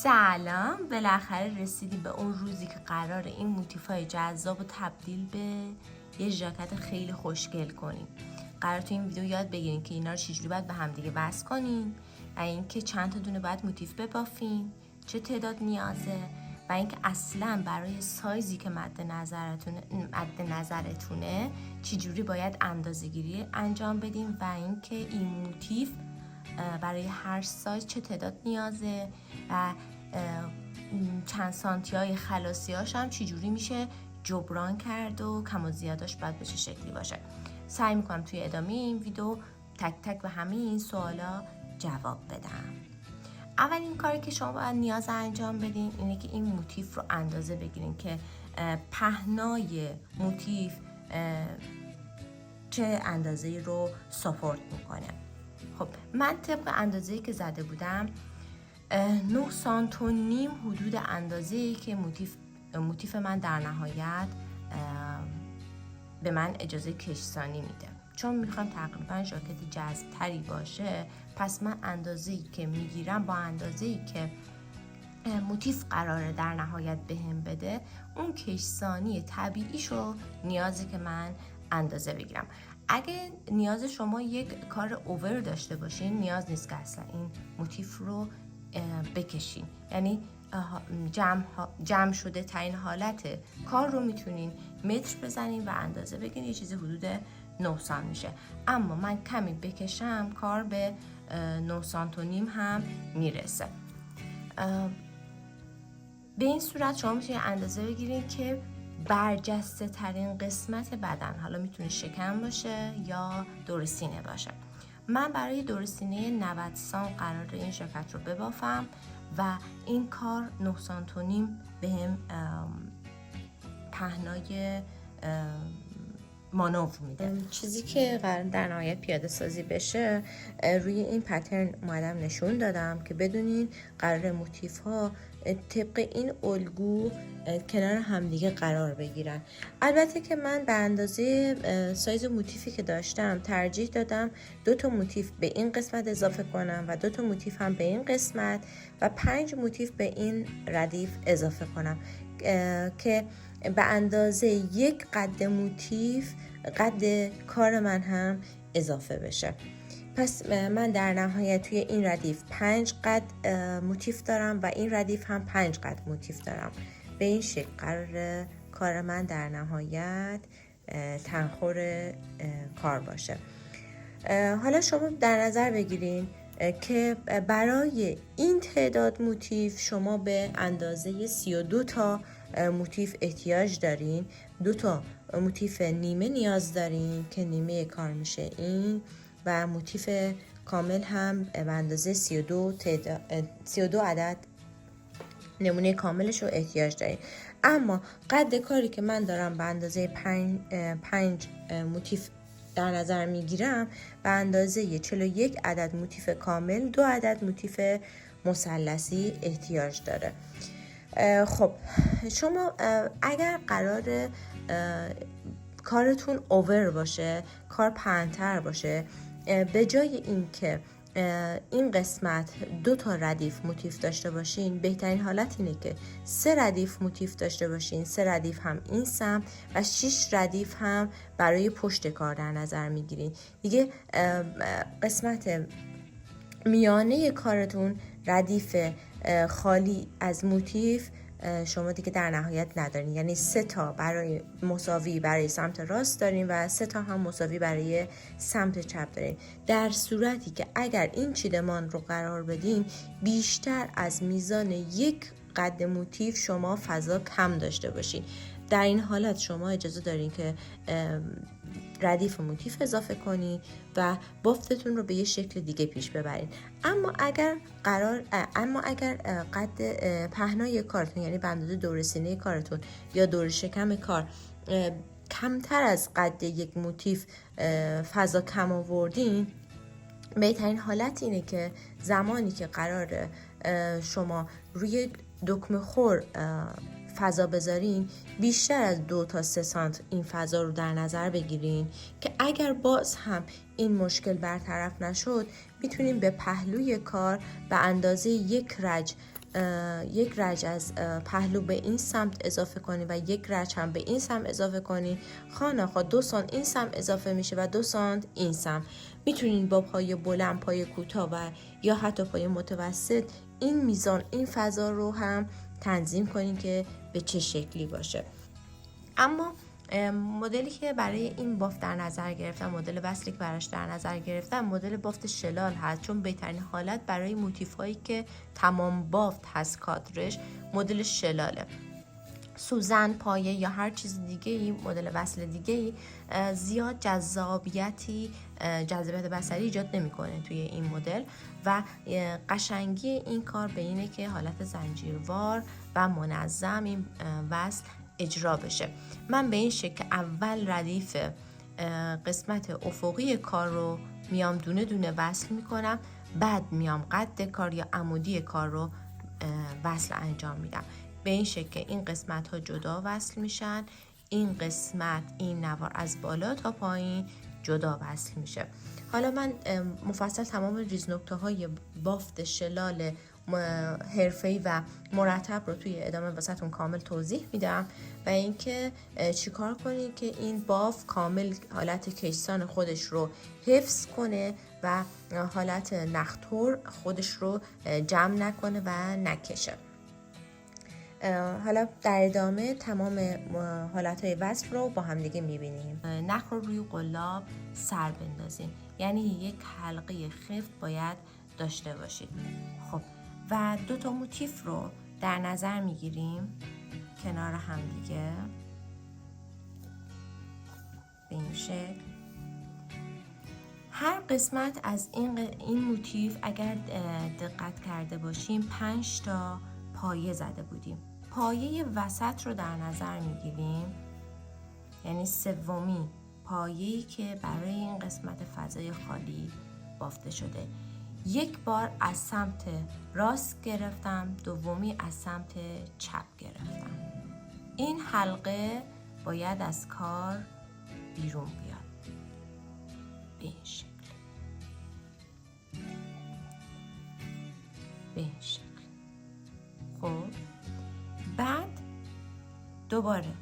سلام، بالاخره رسیدیم به اون روزی که قراره این موتیفای جذاب رو تبدیل به یه ژاکت خیلی خوشگل کنیم. قرار تو این ویدیو یاد بگیرین که اینا رو چجوری باید به هم دیگه وصل کنین و اینکه چند تا دونه باید موتیف ببافین، چه تعداد نیازه و اینکه اصلا برای سایزی که مد نظرتونه چجوری باید اندازه‌گیری انجام بدین و اینکه این موتیف برای هر سایز چه تعداد نیازه و چند سانتی های خلاصی هاش هم چجوری میشه جبران کرد و کم و زیاداش باید به چه شکلی باشه. سعی میکنم توی ادامه این ویدیو تک تک به همه این سوالا جواب بدم. اولین کاری که شما باید نیاز انجام بدین اینه که این موتیف رو اندازه بگیرین که پهنای موتیف چه اندازه‌ای رو ساپورت میکنه. خب من طبق اندازه‌ای که زده بودم 9 سانت و نیم حدود اندازه‌ای که موتیف من در نهایت به من اجازه کشسانی میده. چون میخوام تقریبا ژاکت جذاب‌تری باشه، پس من اندازه‌ای که میگیرم با اندازه‌ای که موتیف قراره در نهایت بهم بده اون کشسانی طبیعیشو نیازی که من اندازه بگیرم. اگه نیاز شما یک کار اوور داشته باشین نیاز نیست که اصلا این موتیف رو بکشین، یعنی جمع شده ترین حالت کار رو میتونین متر بزنین و اندازه بگیرین، یه چیزی حدود 9 سانت میشه. اما من کمی بکشم کار به 9 سانت و نیم هم میرسه. به این صورت شما میتونید اندازه بگیرید که برجسته ترین قسمت بدن، حالا میتونه شکم باشه یا دور سینه باشه. من برای دور سینه 90 سانت قراره این ژاکت رو ببافم و این کار 9 سانت و نیم بهم پهنای مانور میده. چیزی که قرار در نهایت پیاده سازی بشه روی این پترن اومدم نشون دادم که بدونین قرار موتیف ها طبق این الگو کنار همدیگه قرار بگیرن. البته که من به اندازه سایز موتیفی که داشتم ترجیح دادم 2 تا موتیف به این قسمت اضافه کنم و 2 تا موتیف هم به این قسمت و 5 موتیف به این ردیف اضافه کنم که به اندازه یک قد موتیف قد کار من هم اضافه بشه. پس من در نهایت توی این ردیف 5 قد موتیف دارم و این ردیف هم 5 قد موتیف دارم. به این شکل قرار کار من در نهایت تنخور کار باشه. حالا شما در نظر بگیرین که برای این تعداد موتیف شما به اندازه 32 تا موتیف احتیاج دارین. 2 تا موتیف نیمه نیاز دارین که نیمه کار میشه این و موتیف کامل هم به اندازه 32 عدد نمونه کاملش رو احتیاج دارین. اما قد کاری که من دارم به اندازه 5 موتیف در نظر میگیرم به اندازه 41 عدد موتیف کامل 2 عدد موتیف مثلثی احتیاج داره. خب شما اگر قرار کارتون اوور باشه، کار پهن‌تر باشه، به جای این که این قسمت 2 تا ردیف موتیف داشته باشین، بهترین حالت اینه که 3 ردیف موتیف داشته باشین، 3 ردیف هم این سمت و 6 ردیف هم برای پشت کار در نظر میگیرین. دیگه قسمت میانه کارتون ردیف خالی از موتیف شما دیگه در نهایت ندارین، یعنی 3 تا برای مساوی برای سمت راست دارین و 3 تا هم مساوی برای سمت چپ دارین. در صورتی که اگر این چیدمان رو قرار بدین بیشتر از میزان یک قد موتیف شما فضا کم داشته باشین. در این حالت شما اجازه دارین که ردیف موتیف اضافه کنید و بافتتون رو به یه شکل دیگه پیش ببرید. اما اگر قد پهنای کارتون، یعنی به اندازه دور سینه کارتون یا دور شکم کار کمتر از قد یک موتیف فضا کم آوردین، بهترین حالت اینه که زمانی که قراره شما روی دکمه خور فضا بذارین بیشتر از 2 تا 3 سانت این فضا رو در نظر بگیرین که اگر باز هم این مشکل برطرف نشد میتونین به پهلوی کار به اندازه 1 رج یک رج از پهلو به این سمت اضافه کنی و یک رج هم به این سمت اضافه کنی، خانه‌خواه 2 سانت این سمت اضافه میشه و 2 سانت این سمت. میتونین با پای بلند، پای کوتاه و یا حتی پای متوسط این میزان، این فضا رو هم تنظیم کنین که به چه شکلی باشه. اما مدلی که برای این بافت در نظر گرفتم، مدل وصلی که براش در نظر گرفتم، مدل بافت شلال هست، چون بهترین حالت برای موتیف هایی که تمام بافت هست کادرش مدل شلاله. سوزن، پایه یا هر چیز دیگه ای، مدل وصل دیگه ای زیاد جذابیت بصری ایجاد نمیکنه توی این مدل و قشنگی این کار به اینه که حالت زنجیروار و منظم این وصل اجرا بشه. من به این شکل اول ردیف قسمت افقی کار رو میام دونه دونه وصل میکنم، بعد میام قد کار یا عمودی کار رو وصل انجام میدم. به این شکل این قسمت ها جدا وصل میشن، این قسمت، این نوار از بالا تا پایین جدا وصل میشه. حالا من مفصل تمام ریزنکته های بافت شلال حرفه‌ای و مرتب رو توی ادامه واسهتون کامل توضیح میدم و اینکه چیکار کنید که این بافت کامل حالت کیسان خودش رو حفظ کنه و حالت نختور خودش رو جمع نکنه و نکشه. حالا در ادامه تمام حالتهای وصل رو با هم دیگه میبینیم. نخ رو روی قلاب سر بندازیم، یعنی یک حلقه خفت باید داشته باشید. خب و 2 تا موتیف رو در نظر میگیریم کنار هم دیگه به این شکل. هر قسمت از این موتیف اگر دقت کرده باشیم 5 تا پایه زده بودیم. پایه وسط رو در نظر میگیریم، یعنی سومی پایه‌ای که برای این قسمت فضای خالی بافته شده. یک بار از سمت راست گرفتم، دومی از سمت چپ گرفتم. این حلقه باید از کار بیرون بیاد به این شکل. به این شکل. خب بعد دوباره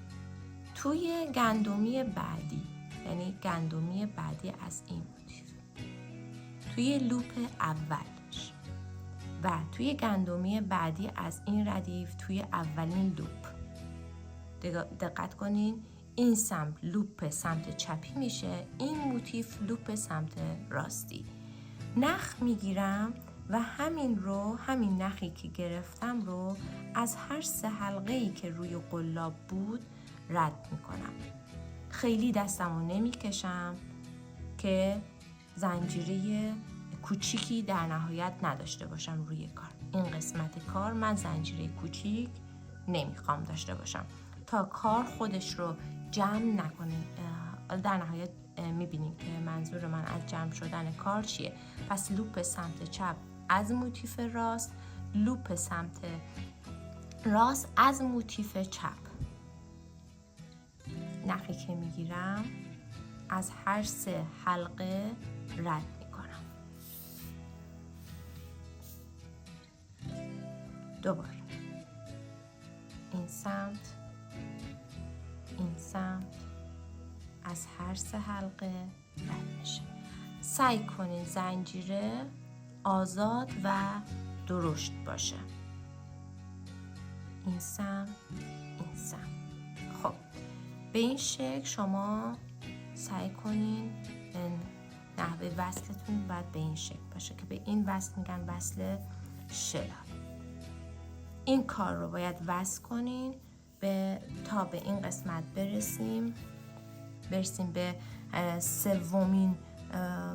توی گندمی بعدی، یعنی گندمی بعدی از این موتیف، توی لوپ اولش و توی گندمی بعدی از این ردیف توی اولین لوپ دقت کنین، این سمت لوپ سمت چپی میشه، این موتیف لوپ سمت راستی. نخ میگیرم و همین نخی که گرفتم رو از هر 3 حلقه‌ای که روی قلاب بود رد میکنم. خیلی دستمو نمیکشم که زنجیره کوچیکی در نهایت نداشته باشم روی کار. این قسمت کار من زنجیره کوچیک نمیخوام داشته باشم تا کار خودش رو جمع نکنه. در نهایت میبینیم که منظور من از جمع شدن کار چیه. پس لوپ سمت چپ از موتیف راست، لوپ سمت راست از موتیف چپ. نخی که میگیرم از هر 3 حلقه رد میکنم. دوباره این سمت، این سمت، از هر 3 حلقه رد میشه. سعی کنین زنجیره آزاد و درشت باشه. این سمت، این سمت. خب به این شکل شما سعی کنین نحوه وصلتون باید به این شکل باشه که به این وصل میگن وصل شلال. این کار رو باید وصل کنین تا به این قسمت برسیم به 3مین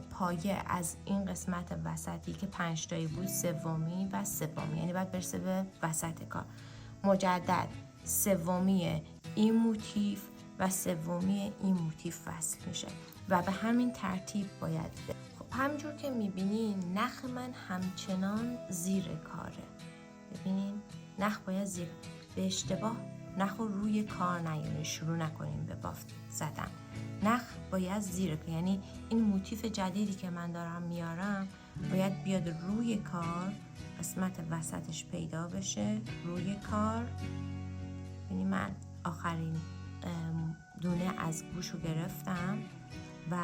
پایه از این قسمت وسطی که 5 تایی بود، 3می و 3می، یعنی باید برسه به وسط کار. مجدد 3می این موتیف و 3می این موتیف وصل میشه و به همین ترتیب باید خب همجور که میبینین نخ من همچنان زیر کاره. ببینین نخ باید زیر. به اشتباه نخ رو روی کار نیارین، شروع نکنین به بافت زدن. نخ باید زیر، یعنی این موتیف جدیدی که من دارم میارم باید بیاد روی کار، قسمت وسطش پیدا بشه روی کار. یعنی من آخرین دونه از گوشو گرفتم و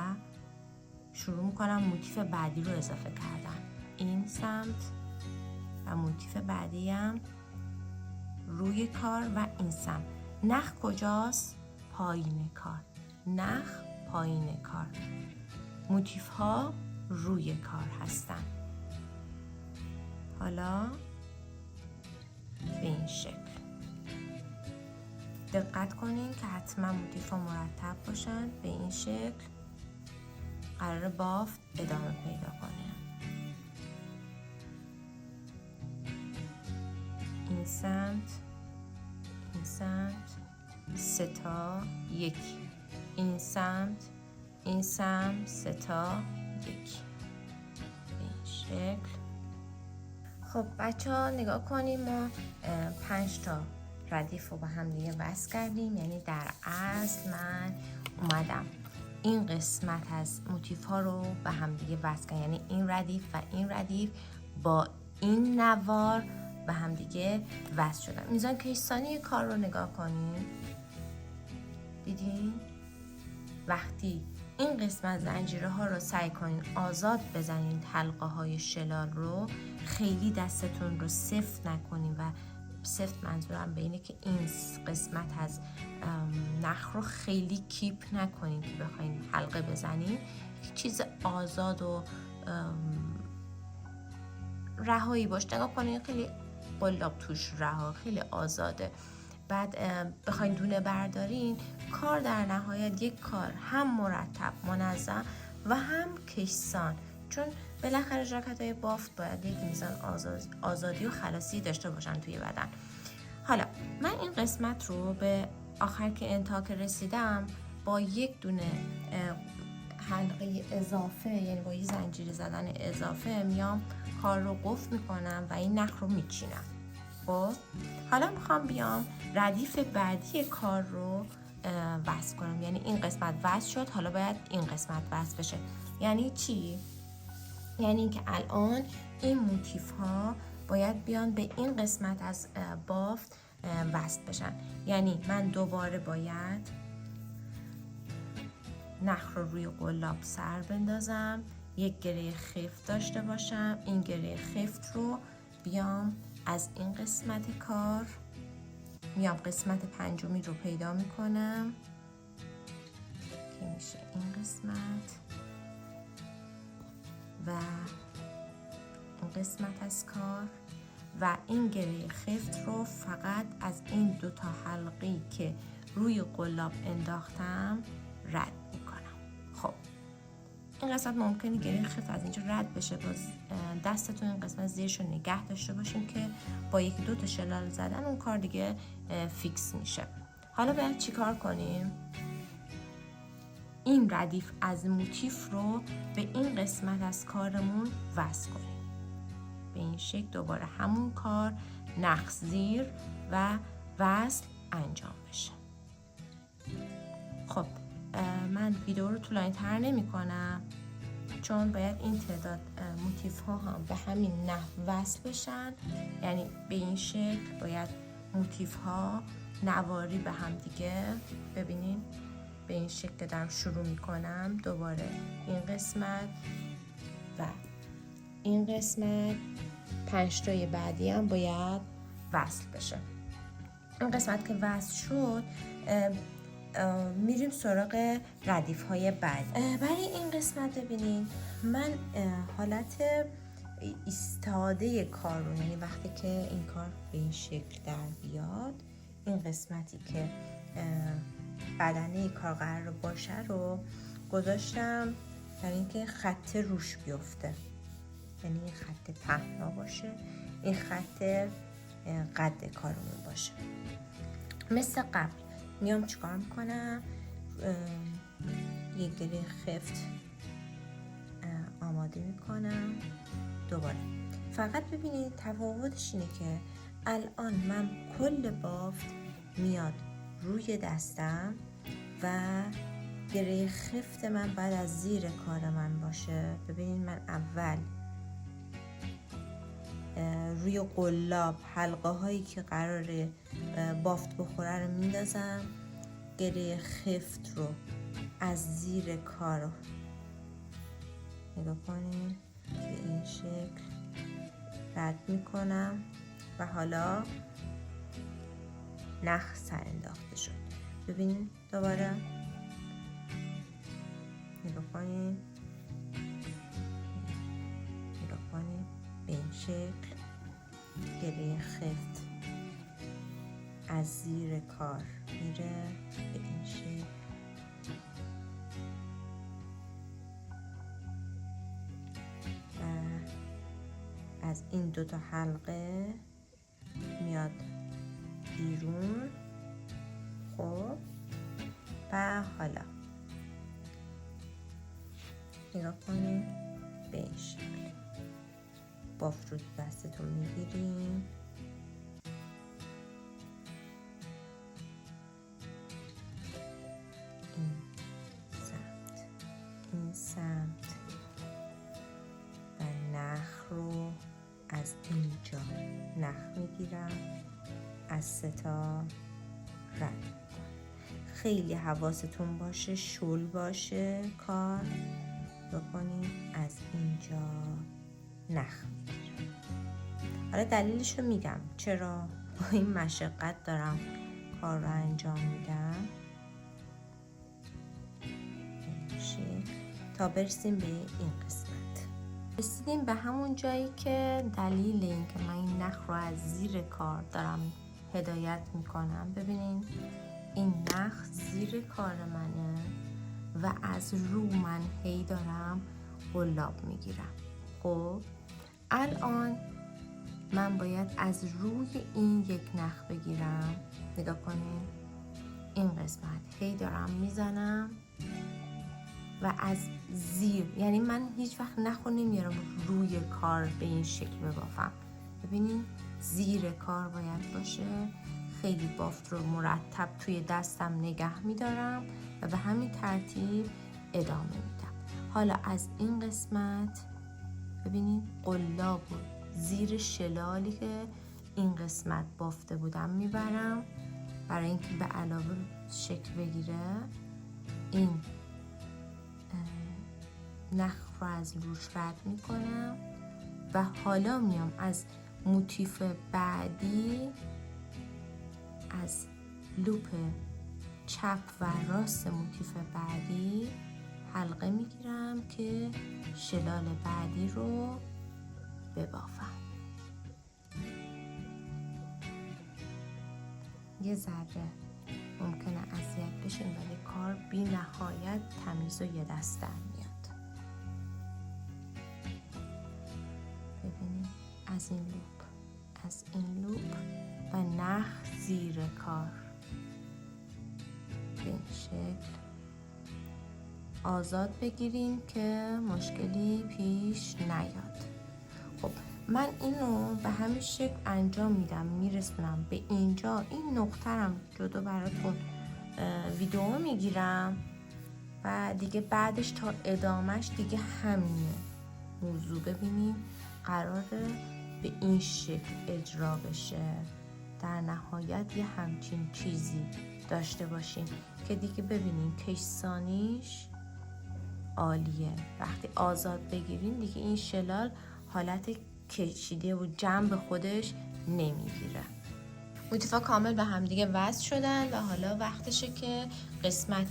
شروع میکنم موتیف بعدی رو اضافه کردم این سمت و موتیف بعدی هم روی کار و این سمت. نخ کجاست؟ پایین کار. نخ پایین کار. موتیف ها روی کار هستن. حالا به این شکل دقت کنین که حتما موتیف ها مرتب باشن. به این شکل قرار بافت ادامه پیدا کنه. این سمت، این سمت، 3 تا 1. این سمت، این سمت، 3 تا 1. به این شکل. خب بچه ها نگاه کنیم، ما 5 تا ردیف رو با هم دیگه وصل کردیم. یعنی در اصل من اومدم این قسمت از موتیف ها رو به هم دیگه وصل کردم. یعنی این ردیف و این ردیف با این نوار به هم دیگه وصل شدن. میزان کشسانی کار رو نگاه کنین. دیدین؟ وقتی این قسمت زنجیره ها رو سعی کنین آزاد بزنین، حلقه های شلال رو خیلی دستتون رو سفت نکنین. و سفت منظورم به اینه که این قسمت از نخ رو خیلی کیپ نکنین که بخواین حلقه بزنین. چیز آزاد و رهایی باش. نگاه کنین خیلی قلاب توش رها، خیلی آزاده. بعد بخواین دونه بردارین، کار در نهایت یک کار هم مرتب منظم و هم کشسان، چون بالاخره ژاکت های بافت باید یک میزان آزادی و خلاصی داشته باشن توی بدن. حالا من این قسمت رو به آخر که انتها که رسیدم با یک دونه حلقه اضافه، یعنی با یه زنجیر زدن اضافه میام کار رو قفل میکنم و این نخ رو میچینم. خب حالا میخوام بیام ردیف بعدی کار رو وصل کنم. یعنی این قسمت وصل شد، حالا باید این قسمت وصل بشه. یعنی چی؟ یعنی اینکه الان این موتیف ها باید بیان به این قسمت از بافت وصل بشن. یعنی من دوباره باید نخ رو روی قلاب سر بندازم، یک گره خفت داشته باشم. این گره خفت رو بیام از این قسمت کار میام قسمت پنجمی رو پیدا میکنم که میشه این قسمت و این قسمت از کار و این گره خفت رو فقط از این 2 تا حلقه‌ای که روی قلاب انداختم رد میکنم. خب این قسمت ممکنه گره خفت از اینجا رد بشه، باز دستتون این قسمت زیرش رو نگه داشته باشین که با 1-2 تا شلال زدن اون کار دیگه فیکس میشه. حالا باید چی کار کنیم؟ این ردیف از موتیف رو به این قسمت از کارمون وصل کنیم. به این شکل دوباره همون کار نخ زیر و وصل انجام بشه. خب من ویدیو رو طولانی تر نمی کنم چون باید این تعداد موتیف ها هم به همین نحو وصل بشن. یعنی به این شکل باید موتیف ها نواری به هم دیگه، ببینین به این شکل که دارم شروع می کنم دوباره این قسمت و این قسمت 5 تای بعدی هم باید وصل بشه. این قسمت که وصل شد میریم سراغ ردیف های بعد. برای این قسمت ببینین من حالت ایستاده کار رو، یعنی وقتی که این کار به این شکل در بیاد، این قسمتی که بدنه کار قرار باشه رو گذاشتم برای اینکه خط روش بیفته. یعنی این خط پهنا باشه، این خط قد کارمون باشه. مثل قبل میام چیکار میکنم؟ یک گره خفت آماده میکنم دوباره. فقط ببینید تفاوتش اینه که الان من کل بافت میاد روی دستم و گره خفت من باید از زیر کار من باشه. ببینید من اول روی قلاب حلقه هایی که قراره بافت بخوره رو میندازم، گره خفت رو از زیر کار نگاه کنید به این شکل رد میکنم و حالا نخ سر انداخته شد. ببینید دوباره نگاه کنید به این شکل گره خفت از زیر کار میره به این شکل. و از این دوتا حلقه میاد بیرون. خب و حالا نگاه کنید به این شکل بافت رو دستتون میگیریم، این سمت و نخ رو از اینجا نخ میگیرم، از ستا رد. خیلی حواستون باشه شل باشه کار بکنید. از اینجا نخ میگیرم. حالا دلیلش رو میگم چرا با این مشقت دارم کار رو انجام میدم تا برسیم به این قسمت. رسیدیم به همون جایی که دلیل این که من این نخ رو از زیر کار دارم هدایت میکنم. ببینین این نخ زیر کار منه و از رو من هی دارم قلاب میگیرم. خب الان من باید از روی این یک نخ بگیرم. نگاه کنین این قسمت هی دارم میزنم و از زیر، یعنی من هیچ وقت نخ رو نمیارم روی کار به این شکل ببافم. ببینین زیر کار باید باشه. خیلی بافت رو مرتب توی دستم نگه میدارم و به همین ترتیب ادامه میدم. حالا از این قسمت ببینید قلاب رو زیر شلالی که این قسمت بافته بودم میبرم برای اینکه به علاوه شکل بگیره. این نخ رو از روش رد میکنم و حالا میام از موتیف بعدی از لوپ چپ و راست موتیف بعدی حلقه میگیرم که شلال بعدی رو ببافم. یه ذره ممکنه اذیت بشین ولی کار بی نهایت تمیز و یه دست در میاد. ببینید از این لوپ و نخ زیر کار به این شکل آزاد بگیرین که مشکلی پیش نیاد. خب من اینو به همین شکل انجام میدم، میرسونم به اینجا. این نقطه رو جدا براتون ویدیو میگیرم و دیگه بعدش تا ادامهش دیگه همینه موضوع. ببینیم قراره به این شکل اجرا بشه. در نهایت یه همچین چیزی داشته باشین که دیگه ببینین کشسانیش عالیه. وقتی آزاد بگیرین دیگه این شلال حالت کشیده و جمع به خودش نمیگیره. موتیفا کامل به همدیگه وصل شدن و حالا وقتشه که قسمت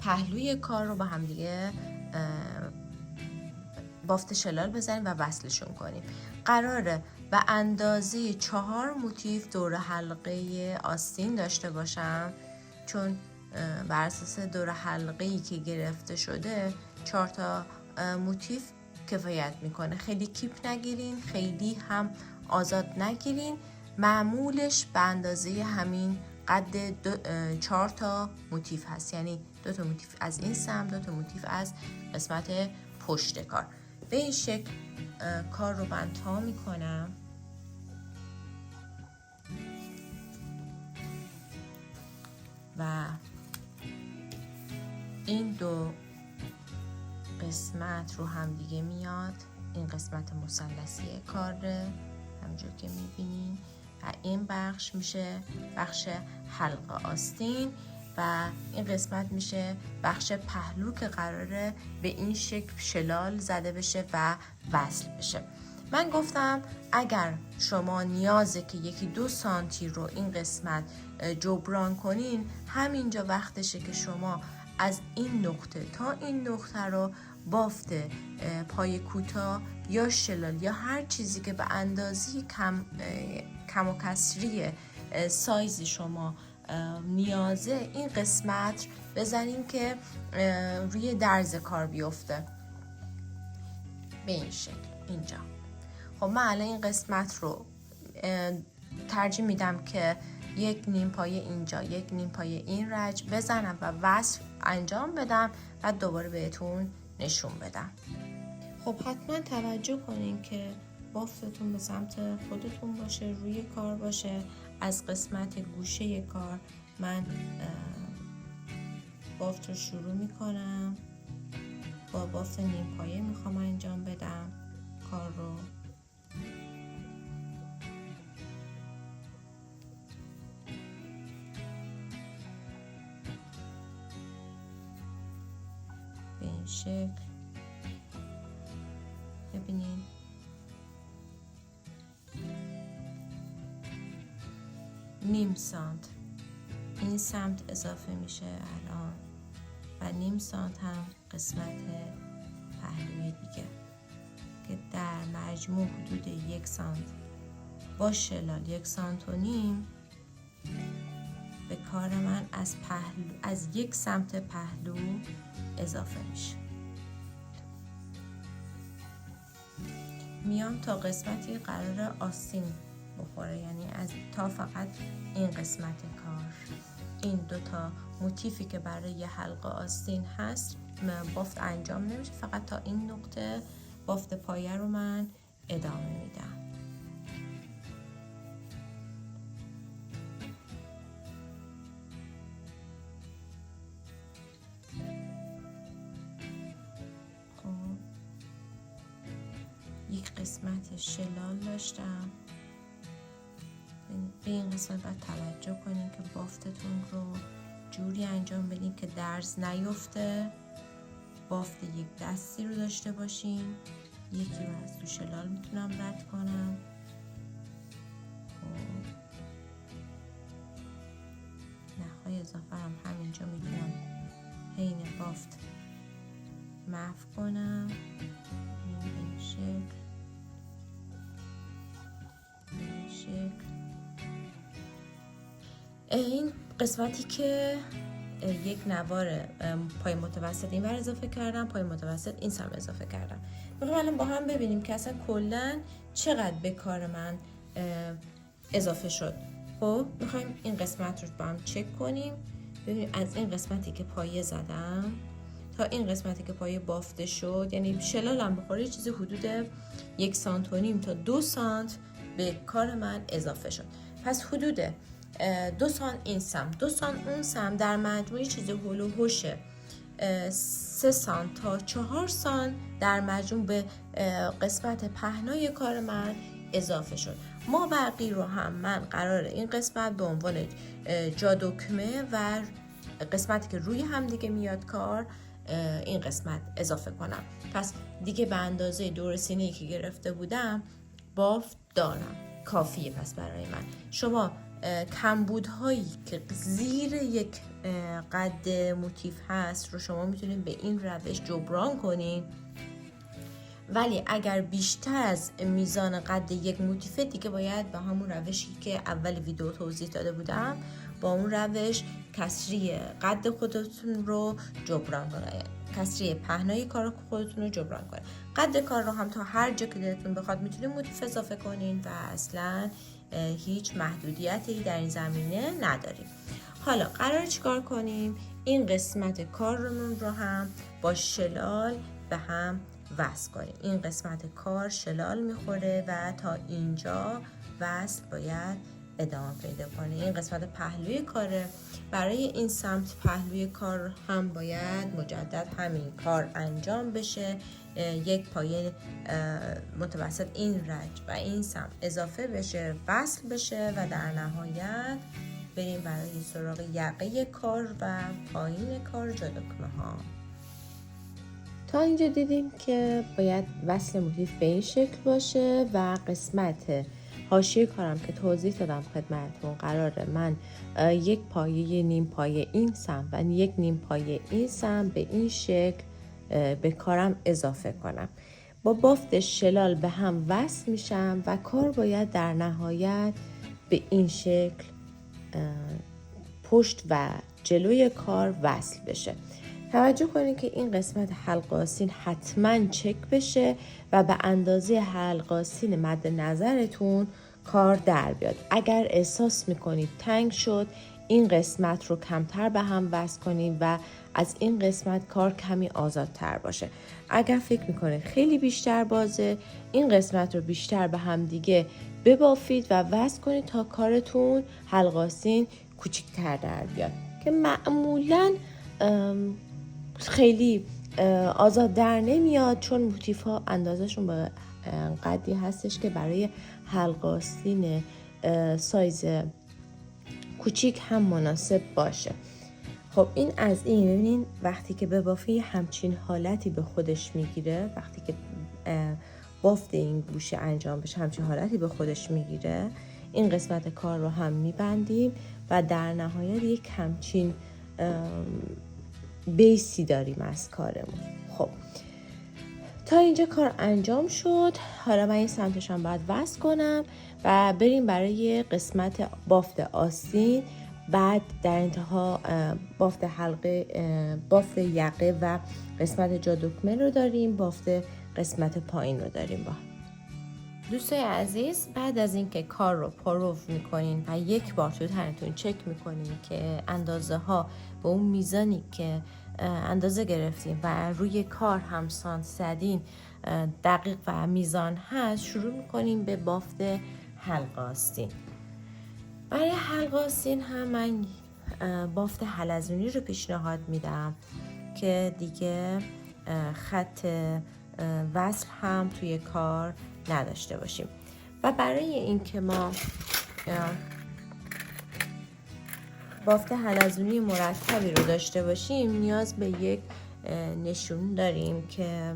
پهلوی کار رو با همدیگه بافت شلال بزنیم و وصلشون کنیم. قراره به اندازه 4 موتیف دور حلقه آستین داشته باشم، چون بر اساس دور حلقه‌ای که گرفته شده 4 تا موتیف کفایت میکنه. خیلی کیپ نگیرین، خیلی هم آزاد نگیرین. معمولش به اندازه همین قد 4 تا موتیف هست، یعنی 2 تا موتیف از این سمت، 2 تا موتیف از قسمت پشت کار. به این شکل کار رو من تا میکنم و این دو قسمت رو هم دیگه میاد. این قسمت مثلثی کاره همونجور که میبینین و این بخش میشه بخش حلقه آستین و این قسمت میشه بخش پهلو که قراره به این شکل شلال زده بشه و وصل بشه. من گفتم اگر شما نیازه که 1-2 سانتی رو این قسمت جبران کنین، همینجا وقتشه که شما از این نقطه تا این نقطه رو بافت پای کوتاه یا شلال یا هر چیزی که به اندازه کم و کسری سایز شما نیازه این قسمت بزنین که روی درز کار بیفته به این شکل اینجا. خب من الان این قسمت رو ترجیح میدم که 1 نیم پایه اینجا 1 نیم پایه این رج بزنم و وصل انجام بدم و دوباره بهتون نشون بدم. خب حتما توجه کنین که بافتتون به سمت خودتون باشه، روی کار باشه. از قسمت گوشه کار من بافت رو شروع میکنم. با بافت نیم پایه میخوام انجام بدم کار رو. به این شکل ببینین نیم سانت این سمت اضافه میشه الان و نیم سانت هم قسمت پهلوی دیگه که در مجموع حدود 1 سانت با شلال 1 سانت و نیم به کار من از 1 سمت پهلو اضافه میشه. میام تا قسمتی قرار آستین بخوره، یعنی از تا فقط این قسمت کار، این 2 تا موتیفی که برای یه حلقه آستین هست بافت انجام نمیشه، فقط تا این نقطه بافت پایه رو من ادامه میدم. خب یک قسمت شلال داشتم. به این قسمت باید توجه کنین که بافتتون رو جوری انجام بدین که درز نیفته. بافت 1 دستی رو داشته باشین. یکی رو از تو شلال میتونم رد کنم. خب نخهای اضافه هم همینجا میتونم حین بافت محو کنم. این شکل این قسمتی که یک نوار پای متوسط این ور اضافه کردم، پای متوسط این سم اضافه کردم. میخوام الان با هم ببینیم که اصلا کلن چقدر به کار من اضافه شد. خب میخوایم این قسمت رو با هم چک کنیم، ببینیم از این قسمتی که پایه زدم تا این قسمتی که پایه بافته شد، یعنی شلالم بخوره یه چیزی حدود 1 سانت و نیم تا 2 سانت به کار من اضافه شد. پس حدود 2 سانت این سم 2 سانت اون سم در مجموع چیز هول و هوشه 3 سانت تا 4 سانت در مجموع به قسمت پهنای کار من اضافه شد. ما برقی رو هم من قراره این قسمت به عنوان جادکمه و قسمتی که روی هم دیگه میاد کار این قسمت اضافه کنم. پس دیگه به اندازه دور سینه‌ای که گرفته بودم بافت دارم، کافیه. پس برای من شما کمبودهایی که زیر یک قد موتیف هست رو شما میتونید به این روش جبران کنین، ولی اگر بیشتر از میزان قد یک موتیفه دیگه باید با همون روشی که اول ویدیو توضیح داده بودم با اون روش کسری قد خودتون رو جبران کنید، کسری پهنای کار خودتون رو جبران کنید. قد کار رو هم تا هر جا که دلتون بخواد میتونید موتیف اضافه کنین و اصلا هیچ محدودیتی در این زمینه نداریم. حالا قراره چیکار کنیم؟ این قسمت کارمون رو هم با شلال به هم وصل کنیم. این قسمت کار شلال میخوره و تا اینجا وصل باید ادامه پیدا کنه. این قسمت پهلوی کاره. برای این سمت پهلوی کار هم باید مجدد همین کار انجام بشه. یک پایه متوسط این رج و این سمت اضافه بشه، وصل بشه و در نهایت بریم برای سراغ یقه کار و پایین کار جادوکمه ها. تا اینجا دیدیم که باید وصل موتیف به این شکل باشه و قسمت حاشیه کارم که توضیح دادم خدمتتون قراره من یک پایه نیم پایه این سمت و یک نیم پایه این سمت به این شکل به کارم اضافه کنم. با بافت شلال به هم وصل میشم و کار باید در نهایت به این شکل پشت و جلوی کار وصل بشه. توجه کنید که این قسمت حلقه آستین حتما چک بشه و به اندازه حلقه آستین مد نظرتون کار در بیاد. اگر احساس میکنید تنگ شد، این قسمت رو کمتر به هم وصل کنید و از این قسمت کار کمی آزادتر باشه. اگر فکر میکنید خیلی بیشتر بازه، این قسمت رو بیشتر به هم دیگه ببافید و وصل کنید تا کارتون حلقه آستین کوچیک‌تر در بیاد که معمولاً خیلی آزاد در نمیاد، چون موتیف ها اندازشون به قدری هستش که برای حلقه آستین سایز کوچیک هم مناسب باشه. خب این از این. ببینین وقتی که ببافی همچین حالتی به خودش میگیره، وقتی که بافت این گوشه انجام بشه همچین حالتی به خودش میگیره. این قسمت کار رو هم میبندیم و در نهایت یک همچین بیسی داریم از کارمون. خب تا اینجا کار انجام شد. حالا من این سمتش هم باید وصل کنم و بریم برای قسمت بافت آستین. بعد در انتها بافت حلقه، بافت یقه و قسمت جادوکمه رو داریم، بافت قسمت پایین رو داریم. با دوستای عزیز، بعد از اینکه کار رو پروف میکنین و یک بار تو تنتون چک میکنین که اندازه ها به اون میزانی که اندازه گرفتین و روی کار هم سانت زدین دقیق و میزان هست، شروع میکنین به بافت حلقه آستین. برای حلقه آستین هم من بافت حلزونی رو پیشنهاد میدم که دیگه خط وصل هم توی کار نداشته باشیم. و برای اینکه ما بافت حلزونی مرتبی رو داشته باشیم نیاز به یک نشون داریم که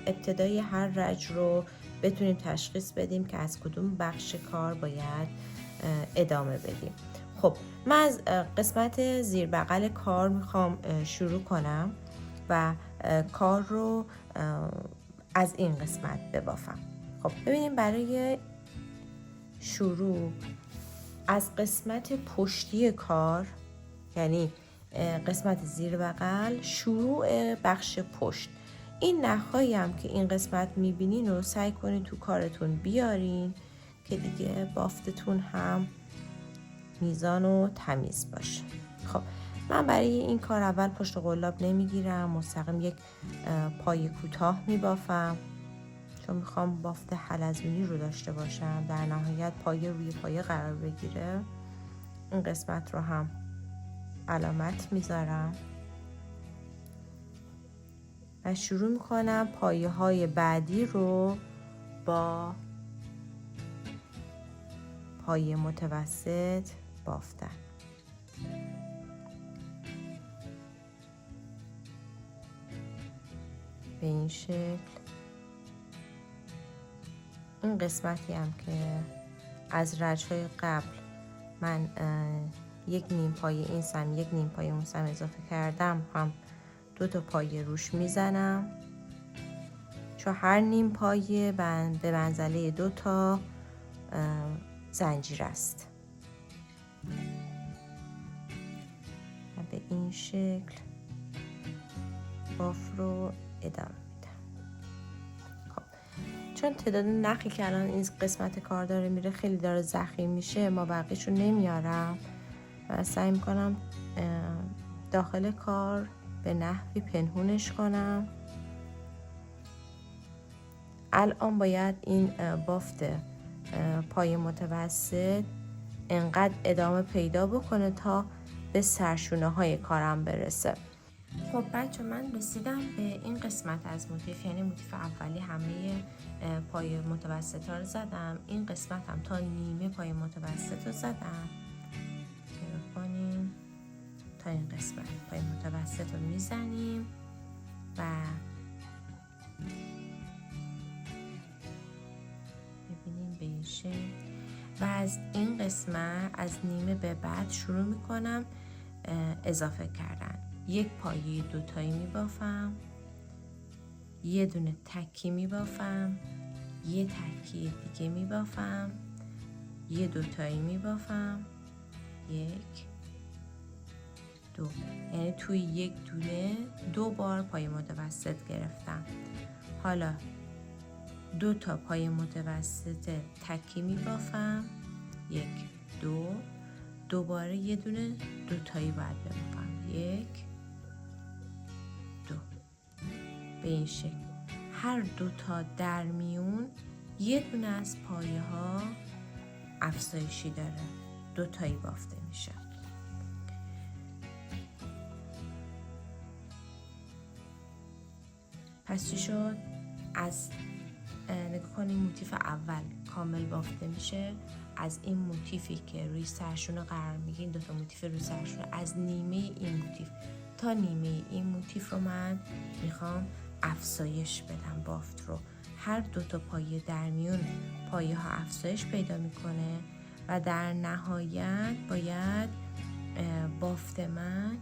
ابتدای هر رج رو بتونیم تشخیص بدیم که از کدوم بخش کار باید ادامه بدیم. خب من از قسمت زیر بغل کار میخوام شروع کنم و کار رو از این قسمت ببافم. خب ببینیم برای شروع از قسمت پشتی کار، یعنی قسمت زیر بغل، شروع بخش پشت، این نخهایی هم که این قسمت میبینین رو سعی کنین تو کارتون بیارین که دیگه بافتتون هم میزان و تمیز باشه. خب من برای این کار اول پشت قلاب نمیگیرم، مستقیم یک پای کوتاه میبافم چون میخوام بافت حلزونی رو داشته باشم. در نهایت پایه روی پایه قرار بگیره. این قسمت رو هم علامت میذارم و شروع میکنم پایه های بعدی رو با پایه متوسط بافتن. به این شکل. این قسمتی هم که از رج‌های قبل من یک نیم پایه این سم یک نیم پایه اون سم اضافه کردم هم 2 تا پایه روش میزنم، چون هر نیم پایه به منزله 2 تا زنجیر است. و به این شکل باف رو ادامه میدم. خب چون تعداد نخی که الان این قسمت کار داره میره خیلی داره ضخیم میشه، ما بقیه‌شو نمیارم و سعی میکنم داخل کار به نحوی پنهونش کنم. الان باید این بافت پای متوسط انقدر ادامه پیدا بکنه تا به سرشونه های کارم برسه. خب بچه من رسیدم به این قسمت از موتیف، یعنی موتیف اولی همه پای متوسط ها رو زدم. این قسمت هم تا نیمه پای متوسط رو زدم. نگاه کنیم تا این قسمت پای متوسط رو میزنیم و ببینیم به این شکل. و از این قسمت از نیمه به بعد شروع میکنم اضافه کردن. یک پایه دوتایی میبافم، یه دونه تکی میبافم، یه تکی دیگه میبافم، یه دوتایی میبافم، یک دو، یعنی توی یک دونه 2 بار پای متوسط گرفتم. حالا 2 تا پای متوسط تکی میبافم، 1 2، دوباره یه دونه دوتایی باید ببافم، 1 2. به این شکل هر 2 تا در میون یه دونه از پایه ها افزایشی داره، دوتایی بافته میشه. پس چی شد؟ از نگاه کنیم موتیف اول کامل بافته میشه. از این موتیفی که روی سرشونه قرار میگیرین، 2 تا موتیف روی سرشونه، از نیمه این موتیف تا نیمه این موتیف رو من میخوام افزایش بدم بافت رو. هر 2 تا پایه در میون پایه ها افزایش پیدا میکنه و در نهایت باید بافت من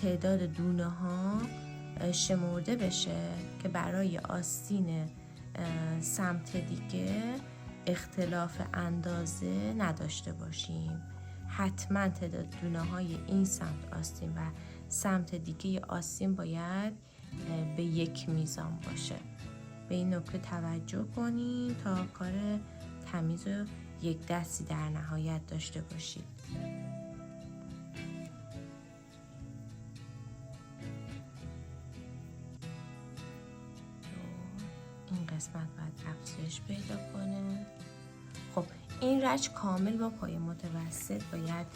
تعداد دونه ها شمرده بشه که برای آستین سمت دیگه اختلاف اندازه نداشته باشیم. حتما تعداد دونه های این سمت آستین و سمت دیگه آستین باید به یک میزان باشه. به این نکته توجه کنین تا کار تمیز و یک دستی در نهایت داشته باشید. این قسمت باید افزایش پیدا کنه. خب این رچ کامل با پای متوسط باید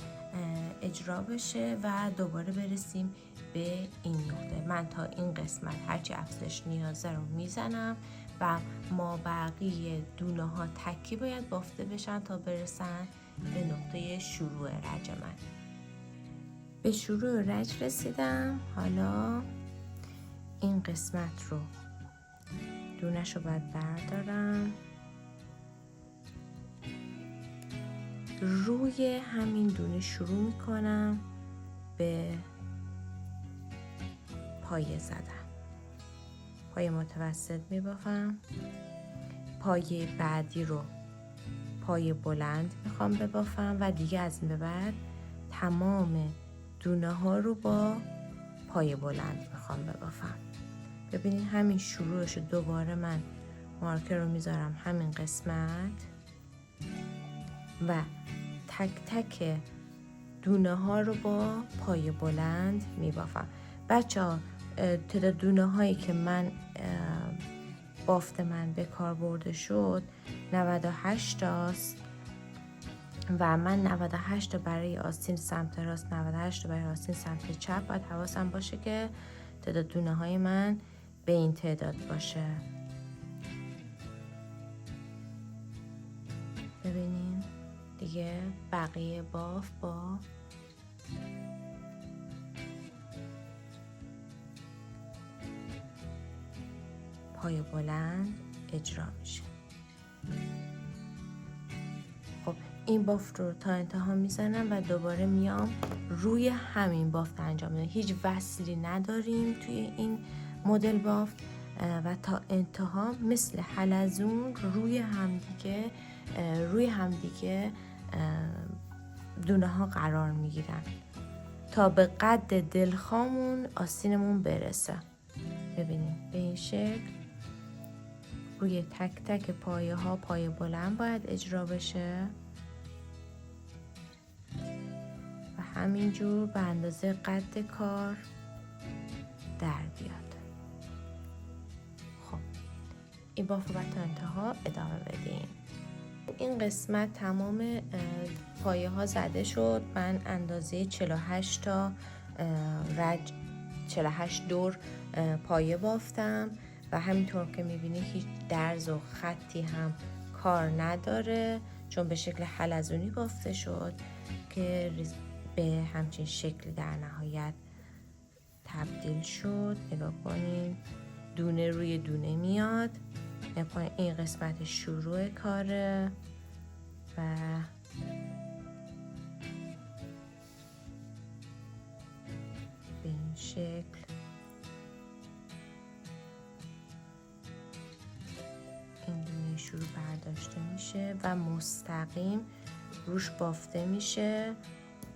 اجرا بشه و دوباره برسیم به این نقطه. من تا این قسمت هرچی افزایش نیازه رو میزنم و ما بقیه دونه ها تکی باید بافته بشن تا برسن به نقطه شروع رج من. به شروع رج رسیدم. حالا این قسمت رو دونش رو باید بردارم، روی همین دونه شروع میکنم به پایه زدن. پایه متوسط میبافم، پایه بعدی رو پایه بلند میخوام ببافم و دیگه از این به بعد تمام دونه ها رو با پایه بلند میخوام ببافم. ببینید همین شروعش دوباره من مارکر رو میذارم همین قسمت و تک تک دونه ها رو با پایه بلند میبافم. بچه ها تعداد دونه هایی که من بافت من به کار برده شد 98 تاست و من 98 تا برای آستین سمت راست، 98 تا برای آستین سمت چپ. باید حواسم باشه که تعداد دونه های من به این تعداد باشه. ببینین دیگه بقیه باف با پای بلند اجرا میشه. خب این بافت رو تا انتها میزنم و دوباره میام روی همین بافت انجام میدم. هیچ وصلی نداریم توی این مدل بافت و تا انتها مثل حلزون روی همدیگه دونه ها قرار میگیرن تا به قد دلخوامون آستینمون برسه. ببینید به این شکل روی تک تک پایه ها پایه بلند باید اجرا بشه و همینجور به اندازه قد کار در بیاد. خب این بافت رو باید تا انتها ادامه بدیم. این قسمت تمام پایه ها زده شد. من اندازه 48 تا 48 دور پایه بافتم و همینطور که میبینی هیچ درز و خطی هم کار نداره، چون به شکل حلزونی بافته شد که به همچین شکلی در نهایت تبدیل شد. نگاه کنین دونه روی دونه میاد. نگاه کنین این قسمت شروع کاره و به این شکل این دونه شروع برداشته میشه و مستقیم روش بافته میشه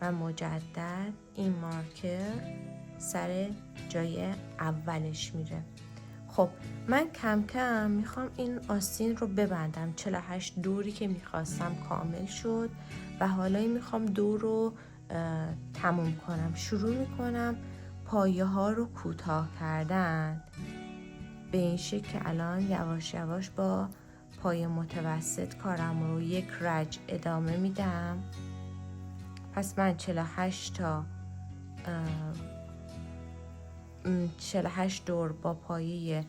و مجدد این مارکر سر جای اولش میره. خب من کم کم میخوام این آستین رو ببندم. 48 دوری که میخواستم کامل شد و حالا میخوام دور رو تموم کنم. شروع میکنم پایه ها رو کوتاه کردن به این شکل که الان یواش یواش با پایه متوسط کارم رو یک رج ادامه میدم. پس من 48 دور با پایه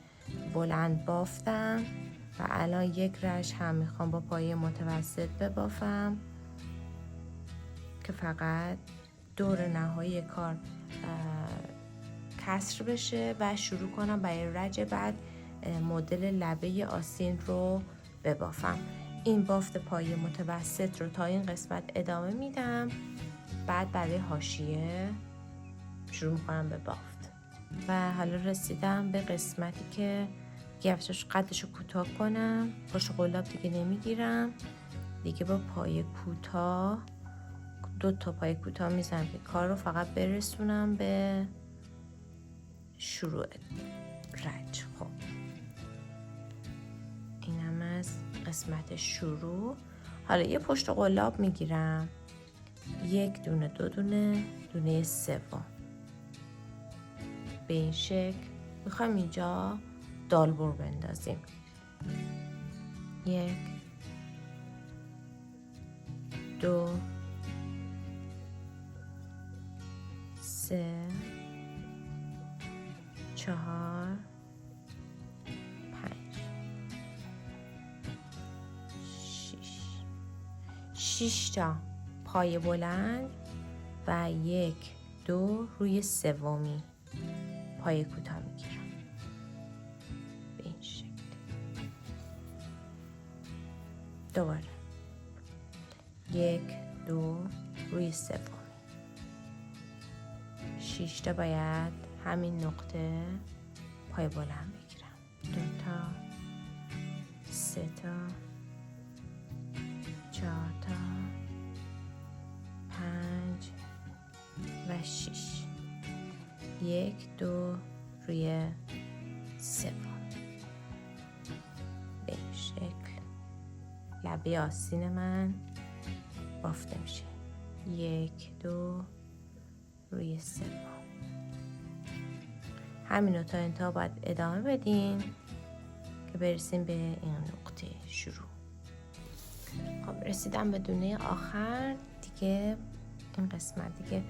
بلند بافتم و الان یک رج هم میخوام با پایه متوسط ببافم که فقط دور نهایی کار کسر بشه و شروع کنم برای رج بعد مدل لبه آستین رو ببافم. این بافت پایه متوسط رو تا این قسمت ادامه میدم، بعد برای حاشیه شروع میکنم به بافت. و حالا رسیدم به قسمتی که گفتش قدش رو کوتاه کنم. پشت قلاب دیگه نمیگیرم دیگه، با پایه کوتاه 2 تا پایه کوتاه میزنم که کار رو فقط برسونم به شروع رج. خب اینم از قسمت شروع. حالا یه پشت قلاب میگیرم، 1 دونه 2 دونه دونه سوم به این شکل میخوایم اینجا دالبور بندازیم. 1 2 3 4 5 6 تا پایه بلند و 1 2 روی سومی پایه کوتاه میگیرم به این شکل. دوباره 1 2 روی سومی. 6 تا باید همین نقطه پایه بلند بگیرم. 2 تا 3 تا 4 تا 5 و 6. 1 2 روی سوم به این شکل لبه آستین من بافته میشه. 1 2 روی سوم. همینو تا انتها باید ادامه بدین که برسیم به این نقطه شروع. خب رسیدم به دونه آخر دیگه. این قسمت دیگه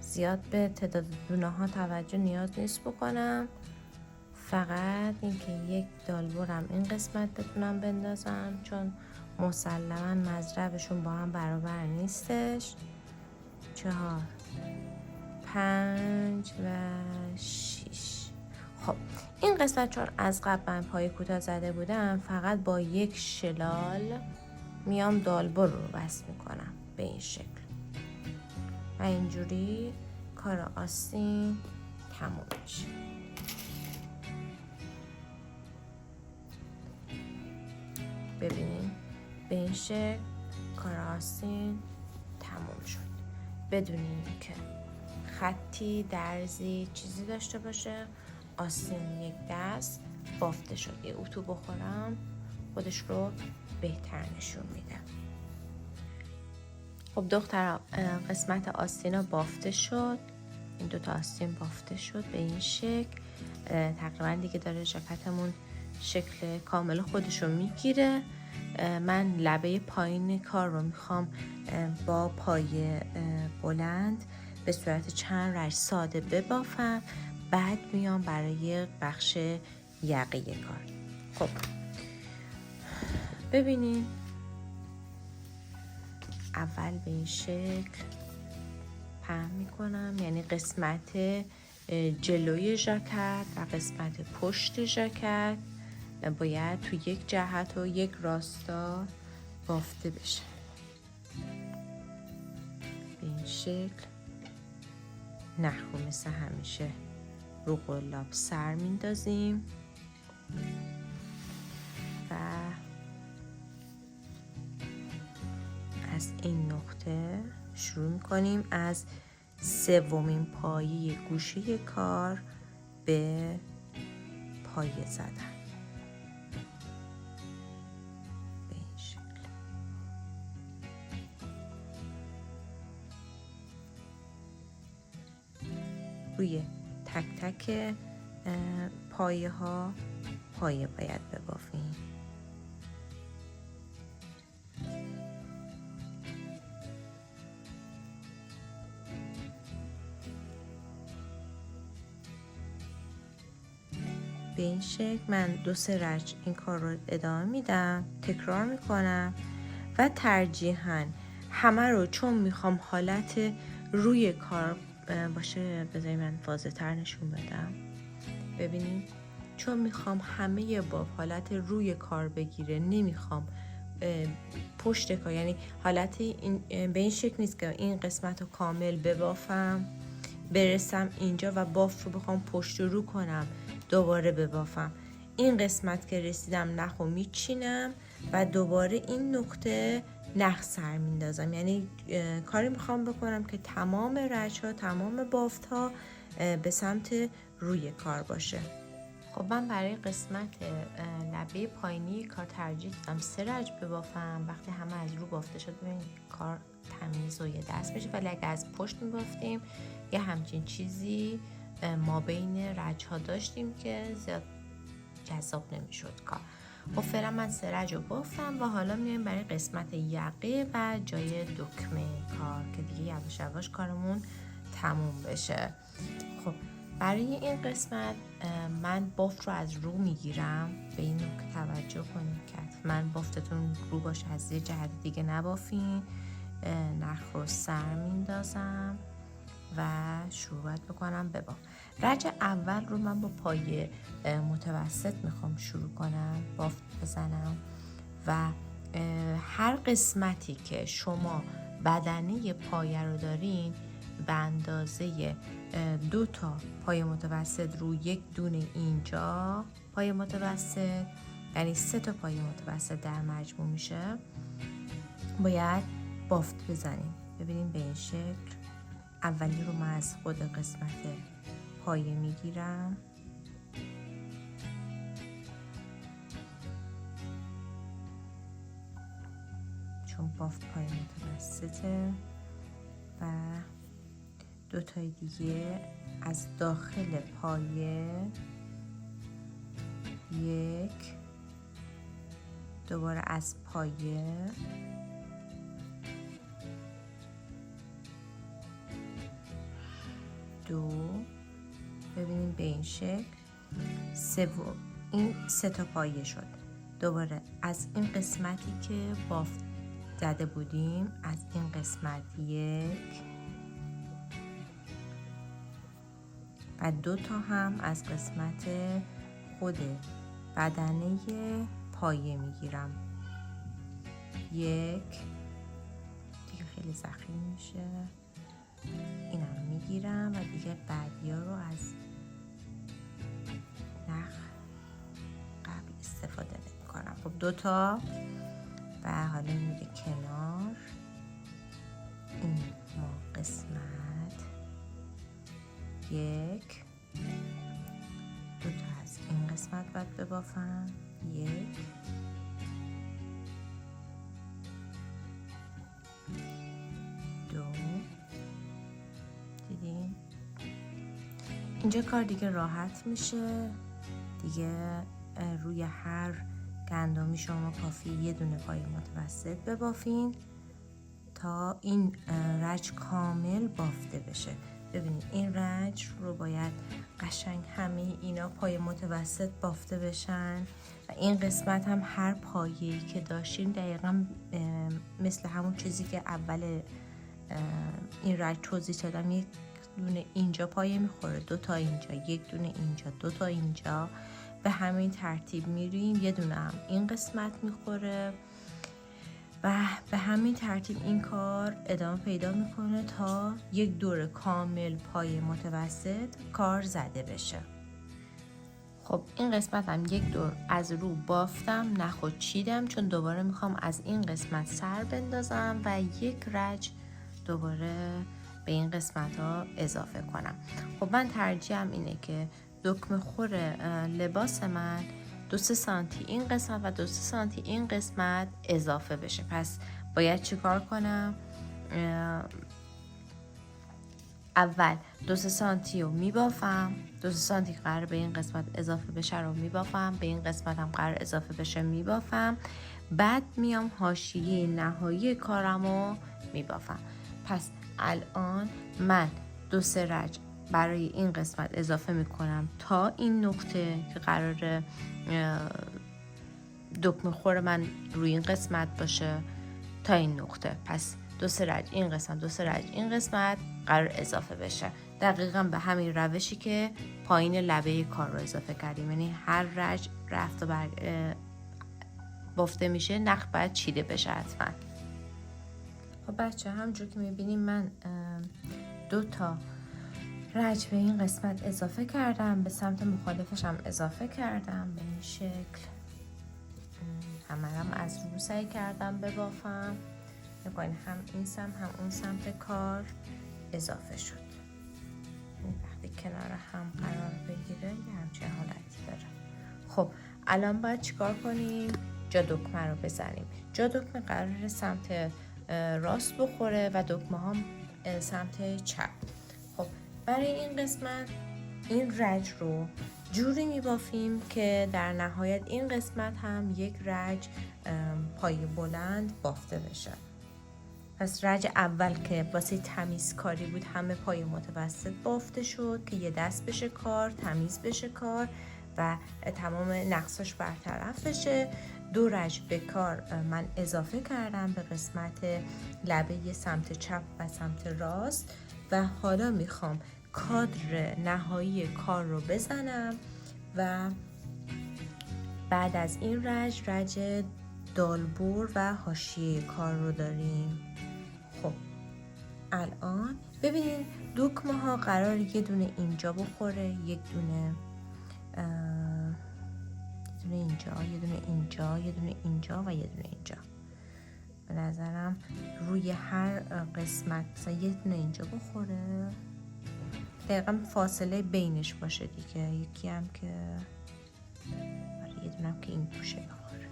زیاد به تعداد دونه ها توجه نیاز نیست بکنم، فقط اینکه یک دالبورم این قسمت بتونم بندازم چون مسلما مضربشون با هم برابر نیستش. 4 5 و 6. خب این قسمت چون از قبل من پای کوتاه زده بودم، فقط با یک شلال میام دالبور رو بس میکنم به این شکل و اینجوری کار آستین تموم میشه. ببینید به این شکل کار آستین تموم شد بدون اینکه خطی درزی چیزی داشته باشه. آستین یک دست بافته شد. یه اتو بخورم خودش رو بهتر نشون میده. خب دخترها قسمت آستینا بافته شد. این 2 تا آستین بافته شد به این شکل. تقریبا دیگه داره ژاکتمون شکل کامل خودش رو میگیره. من لبه پایین کار رو میخوام با پایه بلند به صورت چند رشت ساده ببافم، بعد میام برای بخش یقه کار. خب ببینین اول به این شکل پهن میکنم، یعنی قسمت جلوی ژاکت و قسمت پشت ژاکت باید تو یک جهت و یک راستا بافته بشه. به این شکل نخو مثل همیشه رو قلاب سر میندازیم و از این نقطه شروع میکنیم از سومین پایه گوشه کار به پایه زدن. به این شکل روی تک تک پایه ها پایه باید ببافیم. به این شکل من 2-3 رچ این کار رو ادامه میدم، تکرار میکنم و ترجیحاً همه رو چون میخوام حالت روی کار باشه، بذاری من واضح تر نشون بدم. ببینید چون میخوام همه با حالت روی کار بگیره، نمیخوام پشت کار، یعنی حالت این به این شکل نیست که این قسمت رو کامل ببافم برسم اینجا و باف رو بخوام پشت رو کنم دوباره ببافم. این قسمت که رسیدم نخو میچینم و دوباره این نقطه نخ سر میندازم، یعنی کاری میخوام بکنم که تمام رچ ها تمام بافت ها به سمت روی کار باشه. خب من برای قسمت لبه پایینی کار ترجیح دادم 3 رچ ببافم. وقتی همه از رو بافته شد ببینید کار تمیز و یه دست میشه، ولی اگه از پشت میبافتیم یه همچین چیزی ما بین رچ ها داشتیم که زیاد جذاب نمیشد کار. خب فعلا من 3 رچ رو بافتم و حالا میایم برای قسمت یقه و جای دکمه کار که دیگه یواش یواش کارمون تموم بشه. خب برای این قسمت من بافت رو از رو میگیرم. به این نکته توجه کنید که من بافتتون رو باشه، از یه جهت دیگه نبافین. نخ رو سر میندازم و شروع بکنم بباف. رچ اول رو من با پایه متوسط میخوام شروع کنم بافت بزنم و هر قسمتی که شما بدنه پایه رو دارین به اندازه 2 تا پایه متوسط رو یک دونه اینجا پایه متوسط، یعنی 3 تا پایه متوسط در مجموع میشه، باید بافت بزنیم. ببینیم به این شکل اولی رو من از خود قسمت پایه میگیرم چون بافت پایه متوسطه و 2 تای دیگه از داخل پایه، 1 دوباره از پایه 2. ببینیم به این شکل سوم این 3 تا پایه شد. دوباره از این قسمتی که بافت زده بودیم از این قسمت 1 و 2 تا هم از قسمت خود بدنه پایه میگیرم. 1 دیگه خیلی ضخیم میشه، اینم میگیرم و دیگه بعدی ها رو از نخ قبل استفاده نمی کنم. خب 2 تا و حالا میره کنار. این ما قسمت 1 2 تا از این قسمت باید ببافم. 1 2. دیدین اینجا کار دیگه راحت میشه. دیگه روی هر گندمی شما کافی یه دونه پایه متوسط ببافین تا این رج کامل بافته بشه. ببینید این رج رو باید قشنگ همه اینا پایه متوسط بافته بشن و این قسمت هم هر پایه‌ای که داشتین دقیقا مثل همون چیزی که اول این رج توضیح دادم، یک دونه اینجا پایه میخوره، 2 تا اینجا، یک دونه اینجا، 2 تا اینجا، به همین ترتیب میریم. یه دونه هم این قسمت میخوره و به همین ترتیب این کار ادامه پیدا میکنه تا یک دور کامل پایه متوسط کار زده بشه. خب این قسمت هم یک دور از رو بافتم، نخود چیدم، چون دوباره میخوام از این قسمت سر بندازم و یک رج دوباره به این قسمت ها اضافه کنم. خب من ترجیحم اینه که دکمه خور لباس من 2-3 سانتی این قسمت و 2-3 سانتی این قسمت اضافه بشه. پس باید چیکار کنم؟ اول 2-3 سانتی رو میبافم، 2-3 سانتی که قرار به این قسمت اضافه بشه رو میبافم، به این قسمت هم قرار اضافه بشه میبافم، بعد میام حاشیه نهایی کارم رو میبافم. پس الان من 2-3 رج برای این قسمت اضافه میکنم تا این نقطه که قراره دکمه خور من روی این قسمت باشه تا این نقطه. پس 2-3 رج این قسمت، 2-3 رج این قسمت قرار اضافه بشه، دقیقا به همین روشی که پایین لبه کار رو اضافه کردیم. یعنی هر رج رفت و بافته میشه، نخ باید چیده بشه حتما. خب بچه همجور که میبینیم من 2 تا رج به این قسمت اضافه کردم، به سمت مخالفش هم اضافه کردم به این شکل. همه از رو سعی کردم ببافم، نکنین هم این سمت هم اون سمت کار اضافه شد. وقتی کنار هم قرار بگیره یه همچین حالتی داره. خب الان باید چیکار کنیم؟ جا دکمه رو بزنیم. جا دکمه قراره سمت راست بخوره و دکمه ها سمت چپ. خب برای این قسمت این رج رو جوری میبافیم که در نهایت این قسمت هم یک رج پایه بلند بافته بشه. پس رج اول که واسه تمیز کاری بود همه پایه متوسط بافته شد که یه دست بشه کار، تمیز بشه کار و تمام نقصاش برطرف بشه. 2 رج به کار من اضافه کردم به قسمت لبه سمت چپ و سمت راست و حالا میخوام کادر نهایی کار رو بزنم و بعد از این رج دالبور و حاشیه کار رو داریم. خب الان ببینین دکمه ها قرار یه دونه اینجا بخوره، یک دونه اینجا، یه دونه اینجا، یه دونه اینجا و یه دونه اینجا. به نظرم روی هر قسمت مثلا یه دونه اینجا بخوره، دقیقا فاصله بینش باشه دیگه. یکی هم که یه دونه هم که این گوشه بخوره،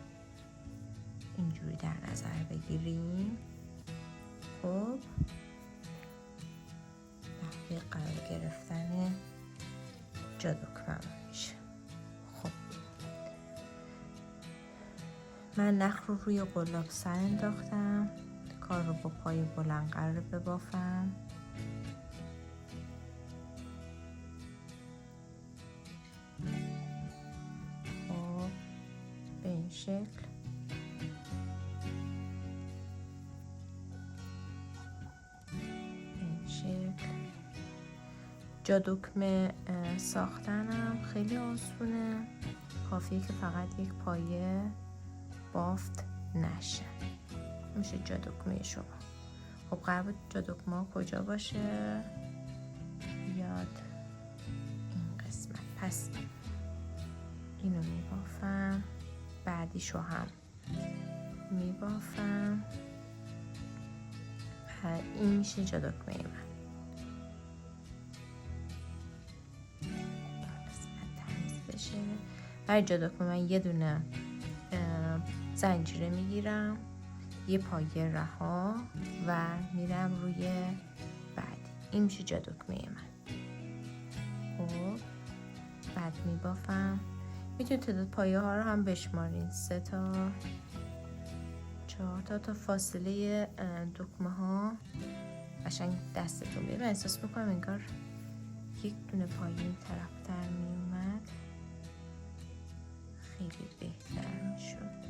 اینجوری در نظر بگیریم. خب نحوه قرار گرفتن جا دکمه میشه. خب من نخ رو روی قلاب سر انداختم، کار رو با پای بلند قرار ببافم. خب به این شکل جا دکمه ساختنم خیلی آسونه، کافیه که فقط یک پایه بافت نشه، میشه جا دکمه شما. خب قرار بود جا دکمه کجا باشه؟ بیاد این قسمت. پس اینو میبافم، بعدیشو هم میبافم و این میشه جا دکمه من. برای جا دکمه من یه دونه زنجیره میگیرم، یه پایه رها و میرم روی بعد. این میشه جا دکمه من. خب بعد میبافم، میتونید تعداد پایه ها رو هم بشمارین. 3 تا 4 تا فاصله دکمه ها قشنگ دستتون میاد و احساس میکنم انگار یک دونه پایه این طرف تر میومد خیلی بهتر میشد.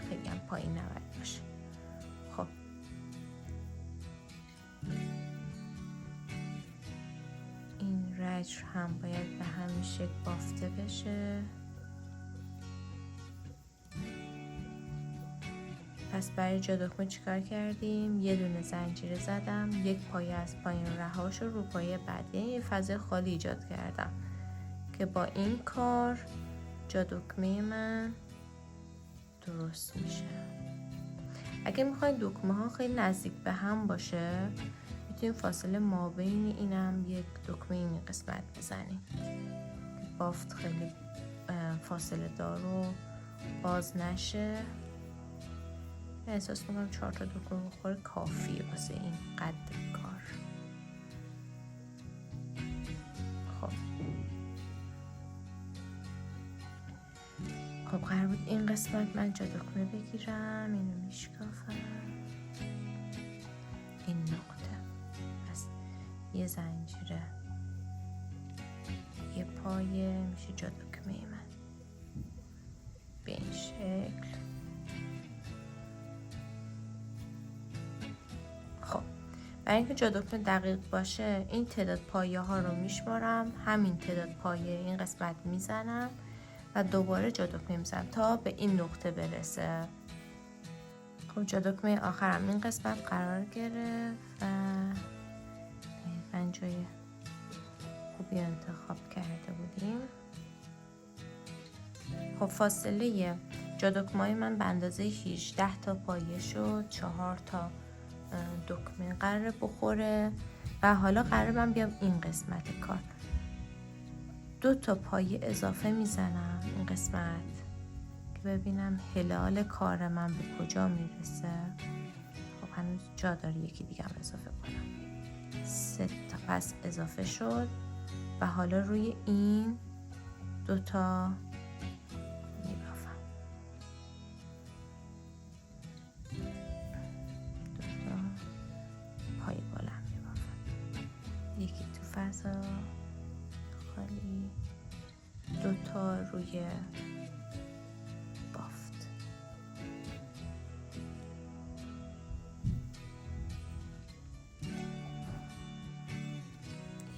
خیلی هم پایین نباید باشه. خب این رجل هم باید به همین شکل بافته بشه. پس برای جا دکمه چیکار کردیم؟ یه دونه زنجیره زدم، یک پایه از پایین رها شد، رو پایه بعدی یه فضای خالی ایجاد کردم که با این کار جا دکمه من درست میشه. اگه میخواید دکمه ها خیلی نزدیک به هم باشه میتونید فاصله مابین اینم یک دکمه این قسمت بزنید که بافت خیلی فاصله دار و باز نشه. احساس میکنم 4 تا دکمه بخوره کافیه واسه این قد کار. خب قرار بود این قسمت من جا دکمه بگیرم، اینو میشکافم، این نقطه، پس یه زنجیره یه پایه میشه جا دکمه من به این شکل. خب برای اینکه جا دکمه دقیق باشه این تعداد پایه ها رو میشمارم، همین تعداد پایه این قسمت میزنم و دوباره جا دکمه میزنم تا به این نقطه برسه. خب جا دکمه آخرم این قسمت قرار گرفت و دقیقاً جای خوبی انتخاب کرده بودیم. خب فاصله جا دکمه من به اندازه 18 تا پایه شد، 4 تا دکمه قرار بخوره و حالا قرار من بیام این قسمت کار 2 تا پایه اضافه میزنم این قسمت که ببینم هلال کار من به کجا میرسه. خب هنوز جا داره یکی دیگه هم اضافه کنم. 3 تا پس اضافه شد و حالا روی این 2 تا میبافم. 2 تا پای بلند میبافم، یکی تو فضا خالی، 2 تا روی بافت.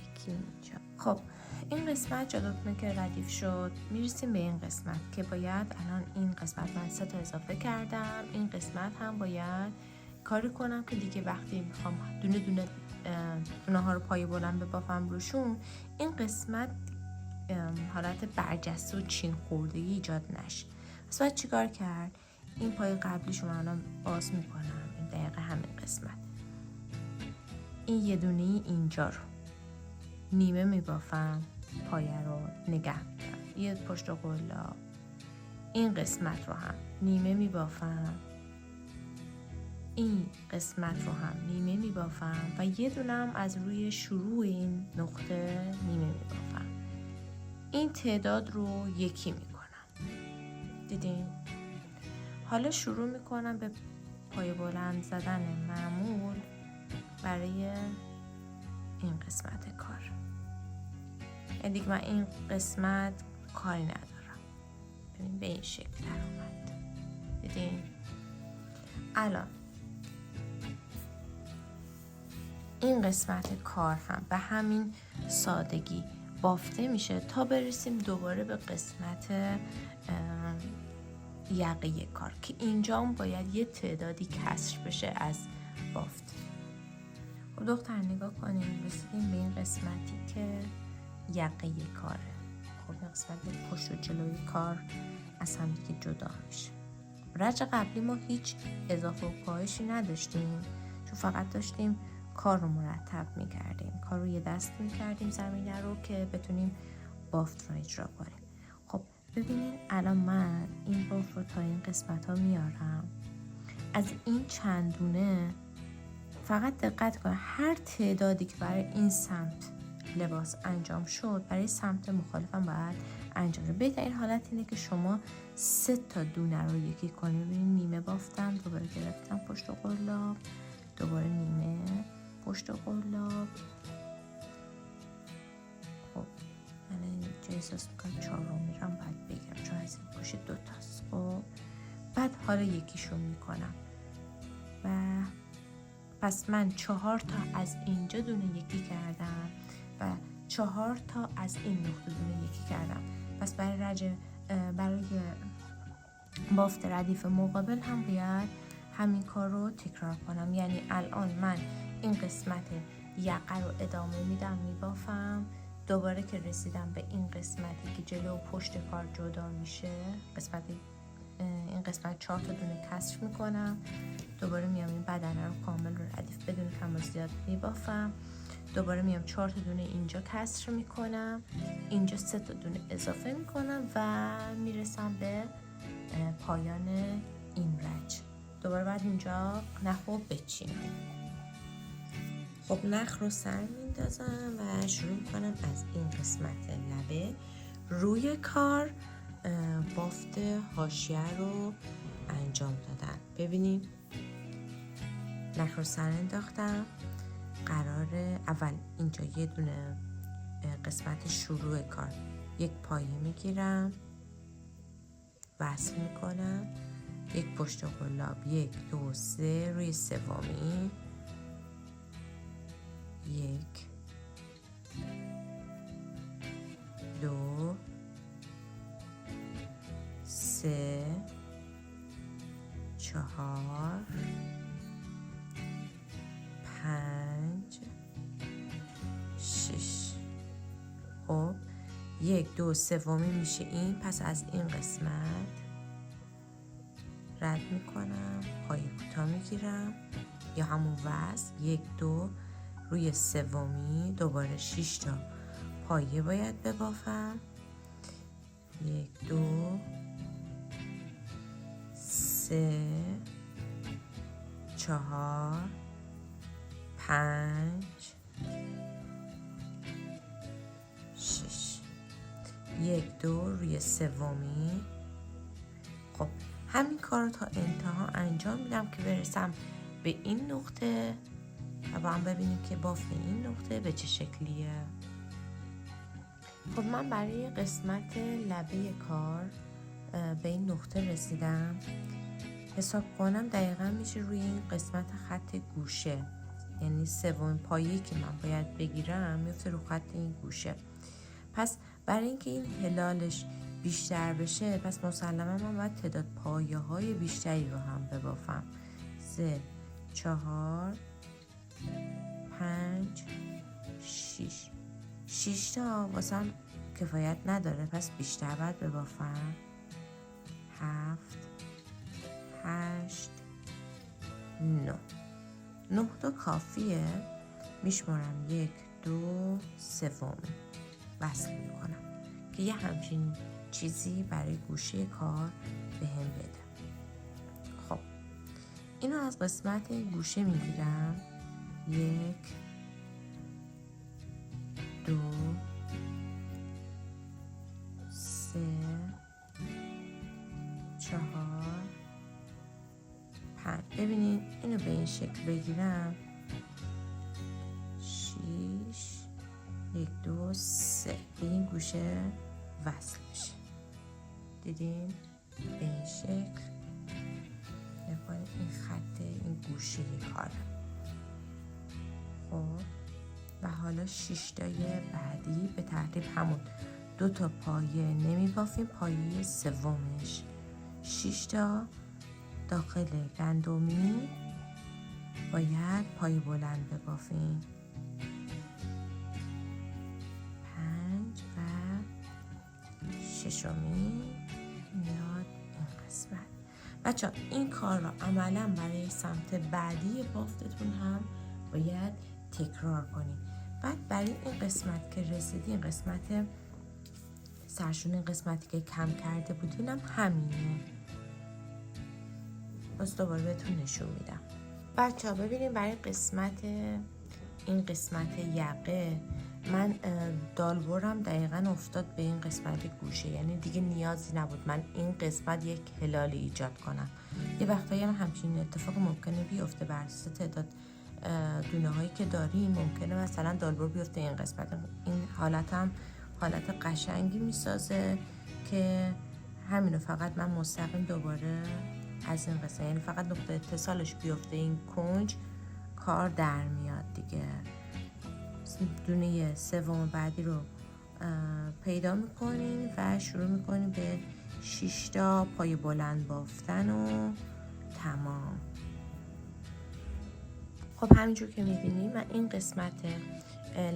یکی اینجا. خب این قسمت جا دکمه که ردیف شد میرسیم به این قسمت که باید الان این قسمت من 3 تا اضافه کردم، این قسمت هم باید کاری کنم که دیگه وقتی میخوام دونه دونه ها رو پای بلند ببافم روشون این قسمت حالت برجسته و چین خوردگی ایجاد نشه. پس باید چیکار کرد؟ این پای قبلیشو من الان باز میکنم، این دقیقه همین قسمت، این یه دونه اینجا رو نیمه میبافم، پایه رو نگه میدارم، یه پشت قلاب این قسمت رو هم نیمه میبافم، این قسمت رو هم نیمه میبافم و یه دونم از روی شروع این نقطه نیمه میبافم. این تعداد رو یکی میکنم. دیدین؟ حالا شروع میکنم به پای بلند زدن معمول برای این قسمت کار. یعنی دیگه من این قسمت کاری ندارم. ببین به این شکل در اومد. دیدین؟ الان این قسمت کار هم به همین سادگی بافته میشه تا برسیم دوباره به قسمت یقه کار که اینجا هم باید یه تعدادی کسر بشه از بافت. خب دختر نگاه کنیم رسیدیم به این قسمتی که یقه کاره. خب این قسمت پشت و جلوی کار از هم دیگه جدا میشه. رج قبلی ما هیچ اضافه و کاهشی نداشتیم چون فقط داشتیم کار رو مرتب میکردیم، کار رو یه دست میکردیم زمینه رو که بتونیم بافت رو اجرا کنیم. خب ببینین الان من این بافت رو تا این قسمت ها میارم، از این چندونه فقط دقت کن هر تعدادی که برای این سمت لباس انجام شد، برای سمت مخالفم باید انجام شد. بهترین حالت اینه که شما 3 تا دونه رو یکی کنید. ببینید نیمه بافتم، دوباره گرفتم پشت قلاب، دوباره نیمه پشت قلاب. خب من اینجا احساس میکنم 4 رو میرم باید بگم، چون از این پشت 2 تاست. خب بعد حالا یکیشون میکنم و پس من 4 تا از اینجا دونه یکی کردم و 4 تا از این نقطه دونه یکی کردم. پس برای بافت ردیف مقابل هم باید همین کار رو تکرار کنم. یعنی الان من این قسمت یقه رو ادامه میدم، میبافم، دوباره که رسیدم به این قسمتی که جلو و پشت کار جدا میشه، این قسمت 4 تا دونه کسر میکنم، دوباره میام این بدنه رو کامل رو ردیف بدون کم و زیاد میبافم، دوباره میام 4 تا دونه اینجا کسر میکنم، اینجا 3 تا دونه اضافه میکنم و میرسم به پایان این رج. دوباره بعد اینجا نخ رو بچینم. خب نخ رو سر میندازم و شروع میکنم از این قسمت لبه روی کار بافت حاشیه رو انجام دادن. ببینید نخ رو سر انداختم، قراره اول اینجا یه دونه قسمت شروع کار یک پایه میگیرم، وصل میکنم، یک پشت قلاب، 1 2 3 روی سومی، 1 2 3 4 5 6. خب 1 2 سومی میشه این. پس از این قسمت رد میکنم، پایه کوتاه میگیرم یا همون وصل، 1 2 روی سومی، دوباره 6 تا پایه باید ببافم، 1 2 3 4 5 6. 1 2 روی سومی. خب همین کار رو تا انتها انجام میدم که برسم به این نقطه و با هم ببینیم که بافت این نقطه به چه شکلیه. خب من برای قسمت لبه کار به این نقطه رسیدم. حساب کنم دقیقا میشه روی این قسمت خط گوشه، یعنی سومین پایه‌ای که من باید بگیرم میفته رو خط این گوشه. پس برای اینکه این هلالش بیشتر بشه، پس مسلما من باید تعداد پایه های بیشتری رو هم ببافم. 3 4 5 6. 6 تا واسم کفایت نداره، پس بیشتر باید ببافم. 7 8 9. 9 تا کافیه. میشمارم 1 2 سومی، وصل میکنم که یه همچین چیزی برای گوشه کار به هم بده. خب اینو از قسمت گوشه میگیرم، 1 2 3 4 5. ببینید اینو به این شکل بگیرم، 6 1 2 3 به این گوشه وصل میشه. دیدین به این شکل نکنید این خط این گوشه کاره. خب و حالا 6 تای بعدی به ترتیب همون 2 تا پایه نمی بافیم، پایه سومش 6 تا داخل گندمی باید پایه بلند ببافیم، 5 و 6 میاد این قسمت. بچه این کار رو عملا برای سمت بعدی بافتتون هم باید تکرار کنید. بعد برای این قسمت که رسیدین، قسمت سرشون، این قسمتی که کم کرده بودین هم همینه. باز دوباره بهتون نشون میدم. بچه ها ببینید برای این قسمت یقه من دالبورم دقیقا افتاد به این قسمت گوشه، یعنی دیگه نیازی نبود من این قسمت یک هلالی ایجاد کنم. یه وقتایی هم همچین اتفاق ممکنه بیفته بر اساس تعداد دونه هایی که داریم، ممکنه مثلا دالبور بیفته این قسمت. این حالت هم حالت قشنگی میسازه که همینو فقط من مستقیم دوباره از این قسمت، یعنی فقط نقطه اتصالش بیفته این کنج، کار در میاد دیگه. دونه سوم بعدی رو پیدا میکنین و شروع میکنین به 6 تا پای بلند بافتن و تمام. خب همینجور که میبینید من این قسمت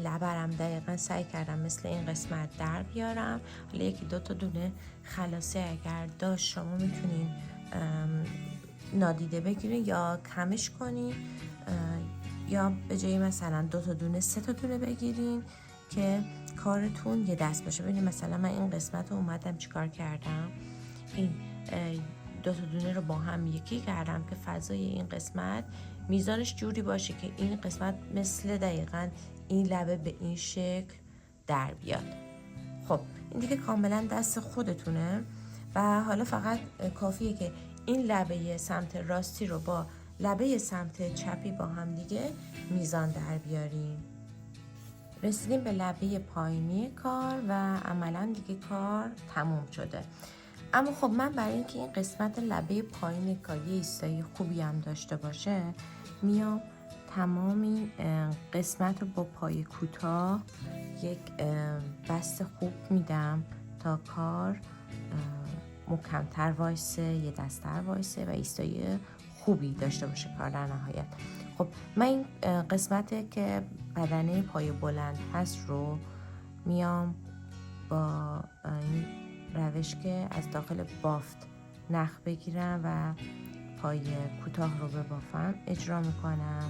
لبرم دقیقا سعی کردم مثل این قسمت در بیارم. حالا یکی دو تا دونه خلاصه اگر داشت شما میتونین نادیده بگیرین یا کمش کنین، یا به جای مثلا 2 تا دونه 3 تا دونه بگیرین که کارتون یه دست باشه. ببینید مثلا من این قسمت رو اومدم چیکار کردم، این 2 تا دونه رو با هم یکی کردم که فضای این قسمت میزانش جوری باشه که این قسمت مثل دقیقاً این لبه به این شکل در بیاد. خب این دیگه کاملا دست خودتونه و حالا فقط کافیه که این لبه سمت راستی رو با لبه سمت چپی با هم دیگه میزان در بیاریم. رسیدیم به لبه پایینی کار و عملا دیگه کار تموم شده. اما خب من برای اینکه این قسمت لبه پایین کار یه ایستایی خوبی هم داشته باشه، میام تمام این قسمت رو با پای کوتاه یک بست خوب میدم تا کار محکم‌تر وایسه، یه دست‌تر وایسه و ایستایی خوبی داشته باشه کار در نهایت. خب من این قسمت که بدنه پای بلند هست رو میام با این روش که از داخل بافت نخ بگیرم و پای کوتاه رو ببافم اجرا میکنم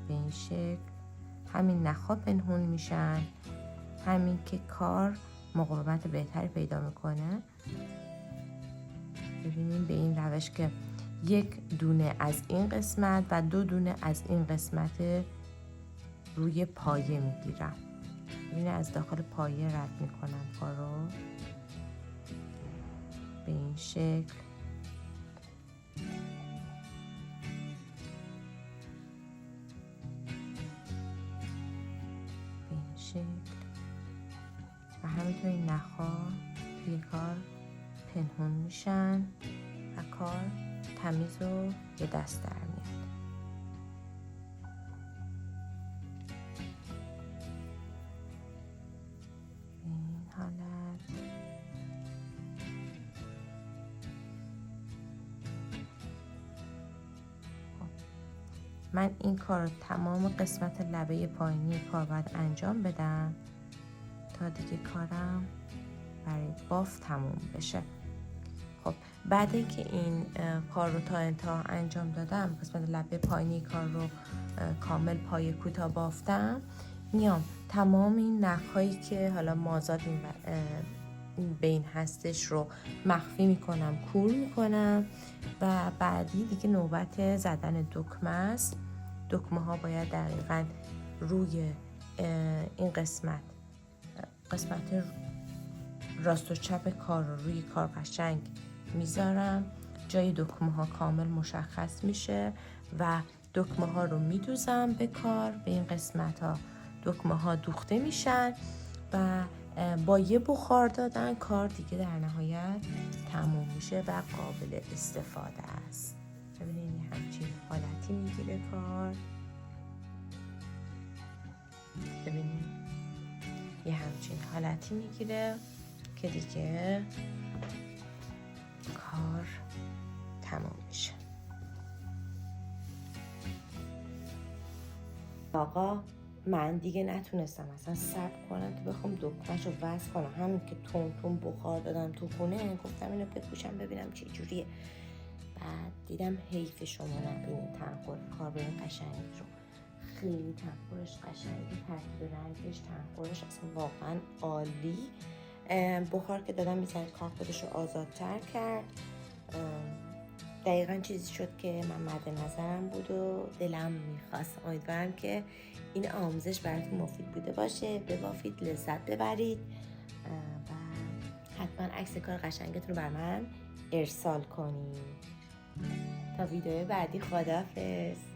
به این شکل. همین نخ‌ها پنهون میشن، همین که کار مقاومت بهتری پیدا میکنه. ببینیم به این روش که یک دونه از این قسمت و 2 دونه از این قسمت روی پایه میگیرم. ببینید از داخل پایه رد میکنم کارو به این شکل. به این شکل و همینطور این نخ‌ها توی کار پنهون میشن و کار تمیز و یه دست در میاد. این حالت من این کار تمام قسمت لبه پایینی کار باید انجام بدم تا دیگه کارم برای بافت تموم بشه. خب بعد اینکه این کار رو تا انتها انجام دادم، قسمت لبه پایینی کار رو کامل پای کوتاه بافتم، میام تمام این نخ‌هایی که حالا مازاد این بین هستش رو مخفی میکنم، کور میکنم و بعدی دیگه نوبت زدن دکمه است. دکمه ها باید دقیقاً روی این قسمت راست و چپ کار رو روی کار قشنگ میذارم. جای دکمه ها کامل مشخص میشه و دکمه ها رو میدوزم به کار. به این قسمت ها دکمه ها دوخته میشن و با یه بخار دادن کار دیگه در نهایت تموم میشه و قابل استفاده است. ببینید همچین حالتی میگیره کار. ببینید یه همچین حالتی میگیره که دیگه کار تمام میشه. آقا من دیگه نتونستم اصلا صبر کنم که بخوام دکمه‌شو وصل کنم. همین که تون بخار دادم تو خونه، گفتم اینو بپوشم ببینم چه جوریه. بعد دیدم حیف شما نبینید تنخور کار به این قشنگی رو. خیلی تنخورش قشنگی، ترکیب رنگش، تنخورش اصلا واقعا عالی. بخار که دادم میزنید کار خودش رو آزادتر کرد. دقیقا چیزی شد که من مد نظرم بود و دلم میخواست. امیدوارم که این آموزش براتون مفید بوده باشه. ببافید، لذت ببرید و حتما عکس کار قشنگتون رو بر من ارسال کنید. تا ویدیو بعدی، خداحافظ.